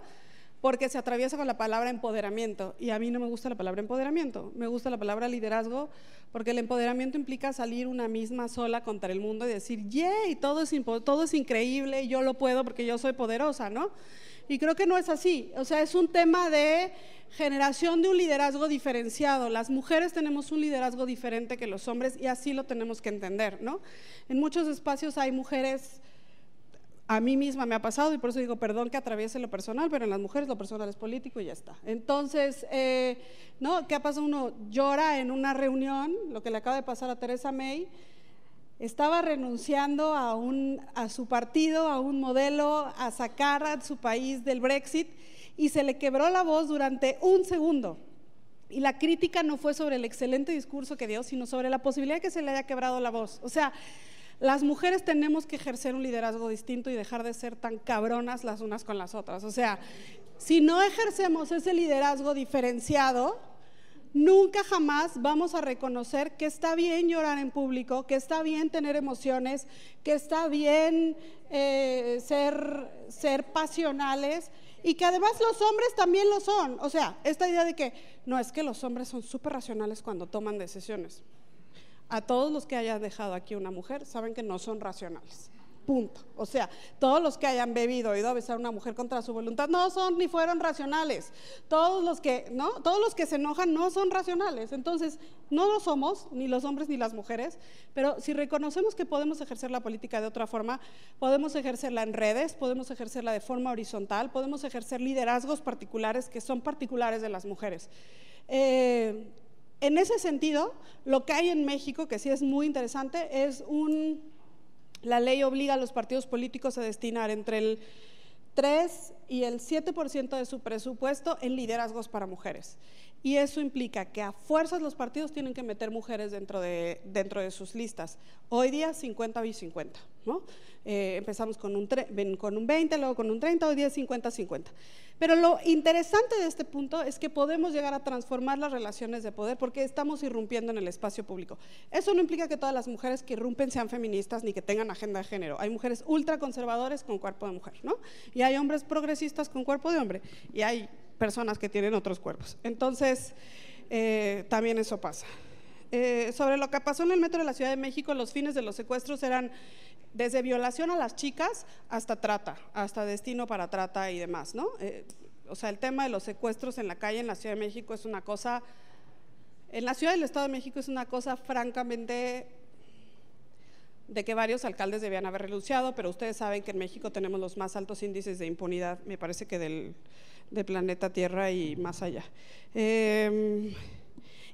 porque se atraviesa con la palabra empoderamiento y a mí no me gusta la palabra empoderamiento, me gusta la palabra liderazgo porque el empoderamiento implica salir una misma sola contra el mundo y decir, ¡yay! Todo es increíble, yo lo puedo porque yo soy poderosa, ¿no? Y creo que no es así, o sea, es un tema de generación de un liderazgo diferenciado. Las mujeres tenemos un liderazgo diferente que los hombres y así lo tenemos que entender, ¿no? En muchos espacios hay mujeres. A mí misma me ha pasado y por eso digo, perdón que atraviese lo personal, pero en las mujeres lo personal es político y ya está. Entonces, ¿no? ¿Qué pasa? Uno llora en una reunión, lo que le acaba de pasar a Theresa May, estaba renunciando a su partido, a un modelo, a sacar a su país del Brexit y se le quebró la voz durante un segundo. Y la crítica no fue sobre el excelente discurso que dio, sino sobre la posibilidad de que se le haya quebrado la voz. O sea, las mujeres tenemos que ejercer un liderazgo distinto y dejar de ser tan cabronas las unas con las otras. O sea, si no ejercemos ese liderazgo diferenciado, nunca jamás vamos a reconocer que está bien llorar en público, que está bien tener emociones, que está bien ser pasionales y que además los hombres también lo son. O sea, esta idea de que no, es que los hombres son súper racionales cuando toman decisiones. A todos los que haya dejado aquí una mujer saben que no son racionales, punto. O sea, todos los que hayan bebido o ido a besar a una mujer contra su voluntad no son ni fueron racionales. Todos los que se enojan no son racionales. Entonces, no lo somos, ni los hombres ni las mujeres, pero si reconocemos que podemos ejercer la política de otra forma, podemos ejercerla en redes, podemos ejercerla de forma horizontal, podemos ejercer liderazgos particulares que son particulares de las mujeres. En ese sentido, lo que hay en México, que sí es muy interesante, es la ley obliga a los partidos políticos a destinar entre el 3 y el 7% de su presupuesto en liderazgos para mujeres. Y eso implica que a fuerzas los partidos tienen que meter mujeres dentro de sus listas. Hoy día 50 y 50, ¿no? Empezamos con un 20, luego con un 30, hoy día 50-50. Pero lo interesante de este punto es que podemos llegar a transformar las relaciones de poder porque estamos irrumpiendo en el espacio público. Eso no implica que todas las mujeres que irrumpen sean feministas ni que tengan agenda de género. Hay mujeres ultraconservadores con cuerpo de mujer, ¿no? Y hay hombres progresistas con cuerpo de hombre. Y hay personas que tienen otros cuerpos. Entonces, también eso pasa. Sobre lo que pasó en el metro de la Ciudad de México, los fines de los secuestros eran desde violación a las chicas hasta trata, hasta destino para trata y demás, ¿no? O sea, el tema de los secuestros en la calle en la Ciudad de México es una cosa, en la Ciudad del Estado de México es una cosa francamente de que varios alcaldes debían haber renunciado, pero ustedes saben que en México tenemos los más altos índices de impunidad, me parece que del planeta Tierra y más allá.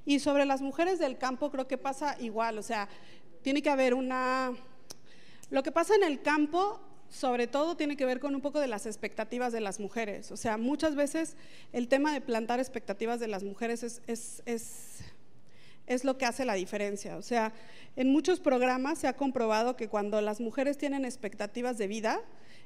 Y sobre las mujeres del campo creo que pasa igual, o sea, tiene que haber lo que pasa en el campo sobre todo tiene que ver con un poco de las expectativas de las mujeres, o sea, muchas veces el tema de plantar expectativas de las mujeres es lo que hace la diferencia. O sea, en muchos programas se ha comprobado que cuando las mujeres tienen expectativas de vida,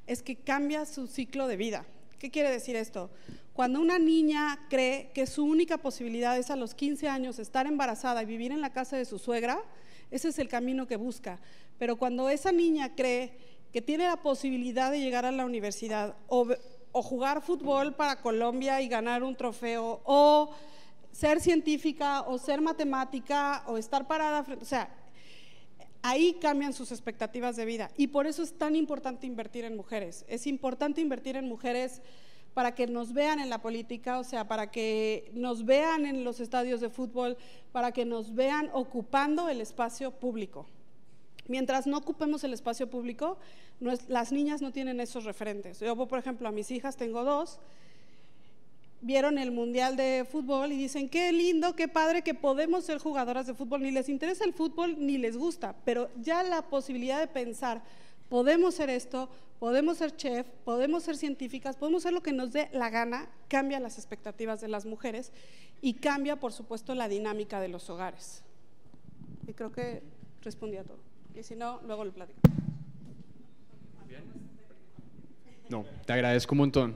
es que cambia su ciclo de vida. ¿Qué quiere decir esto? Cuando una niña cree que su única posibilidad es a los 15 años estar embarazada y vivir en la casa de su suegra, ese es el camino que busca. Pero cuando esa niña cree que tiene la posibilidad de llegar a la universidad o jugar fútbol para Colombia y ganar un trofeo, o ser científica o ser matemática o estar parada, o sea, ahí cambian sus expectativas de vida y por eso es tan importante invertir en mujeres. Es importante invertir en mujeres para que nos vean en la política, o sea, para que nos vean en los estadios de fútbol, para que nos vean ocupando el espacio público. Mientras no ocupemos el espacio público, las niñas no tienen esos referentes. Yo, por ejemplo, a mis hijas, tengo 2, vieron el mundial de fútbol y dicen qué lindo, qué padre que podemos ser jugadoras de fútbol, ni les interesa el fútbol ni les gusta, pero ya la posibilidad de pensar, podemos ser esto, podemos ser chef, podemos ser científicas, podemos ser lo que nos dé la gana, cambia las expectativas de las mujeres y cambia por supuesto la dinámica de los hogares. Y creo que respondí a todo, y si no, luego lo platico. No, te agradezco un montón.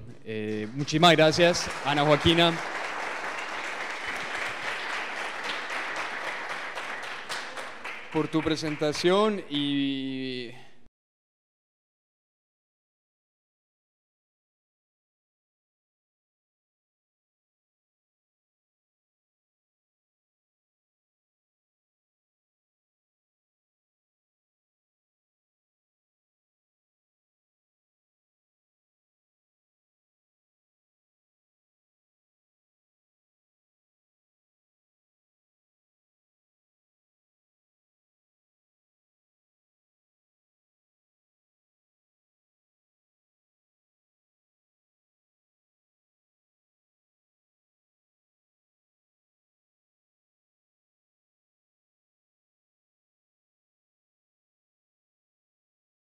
Muchísimas gracias, Ana Joaquina. Por tu presentación y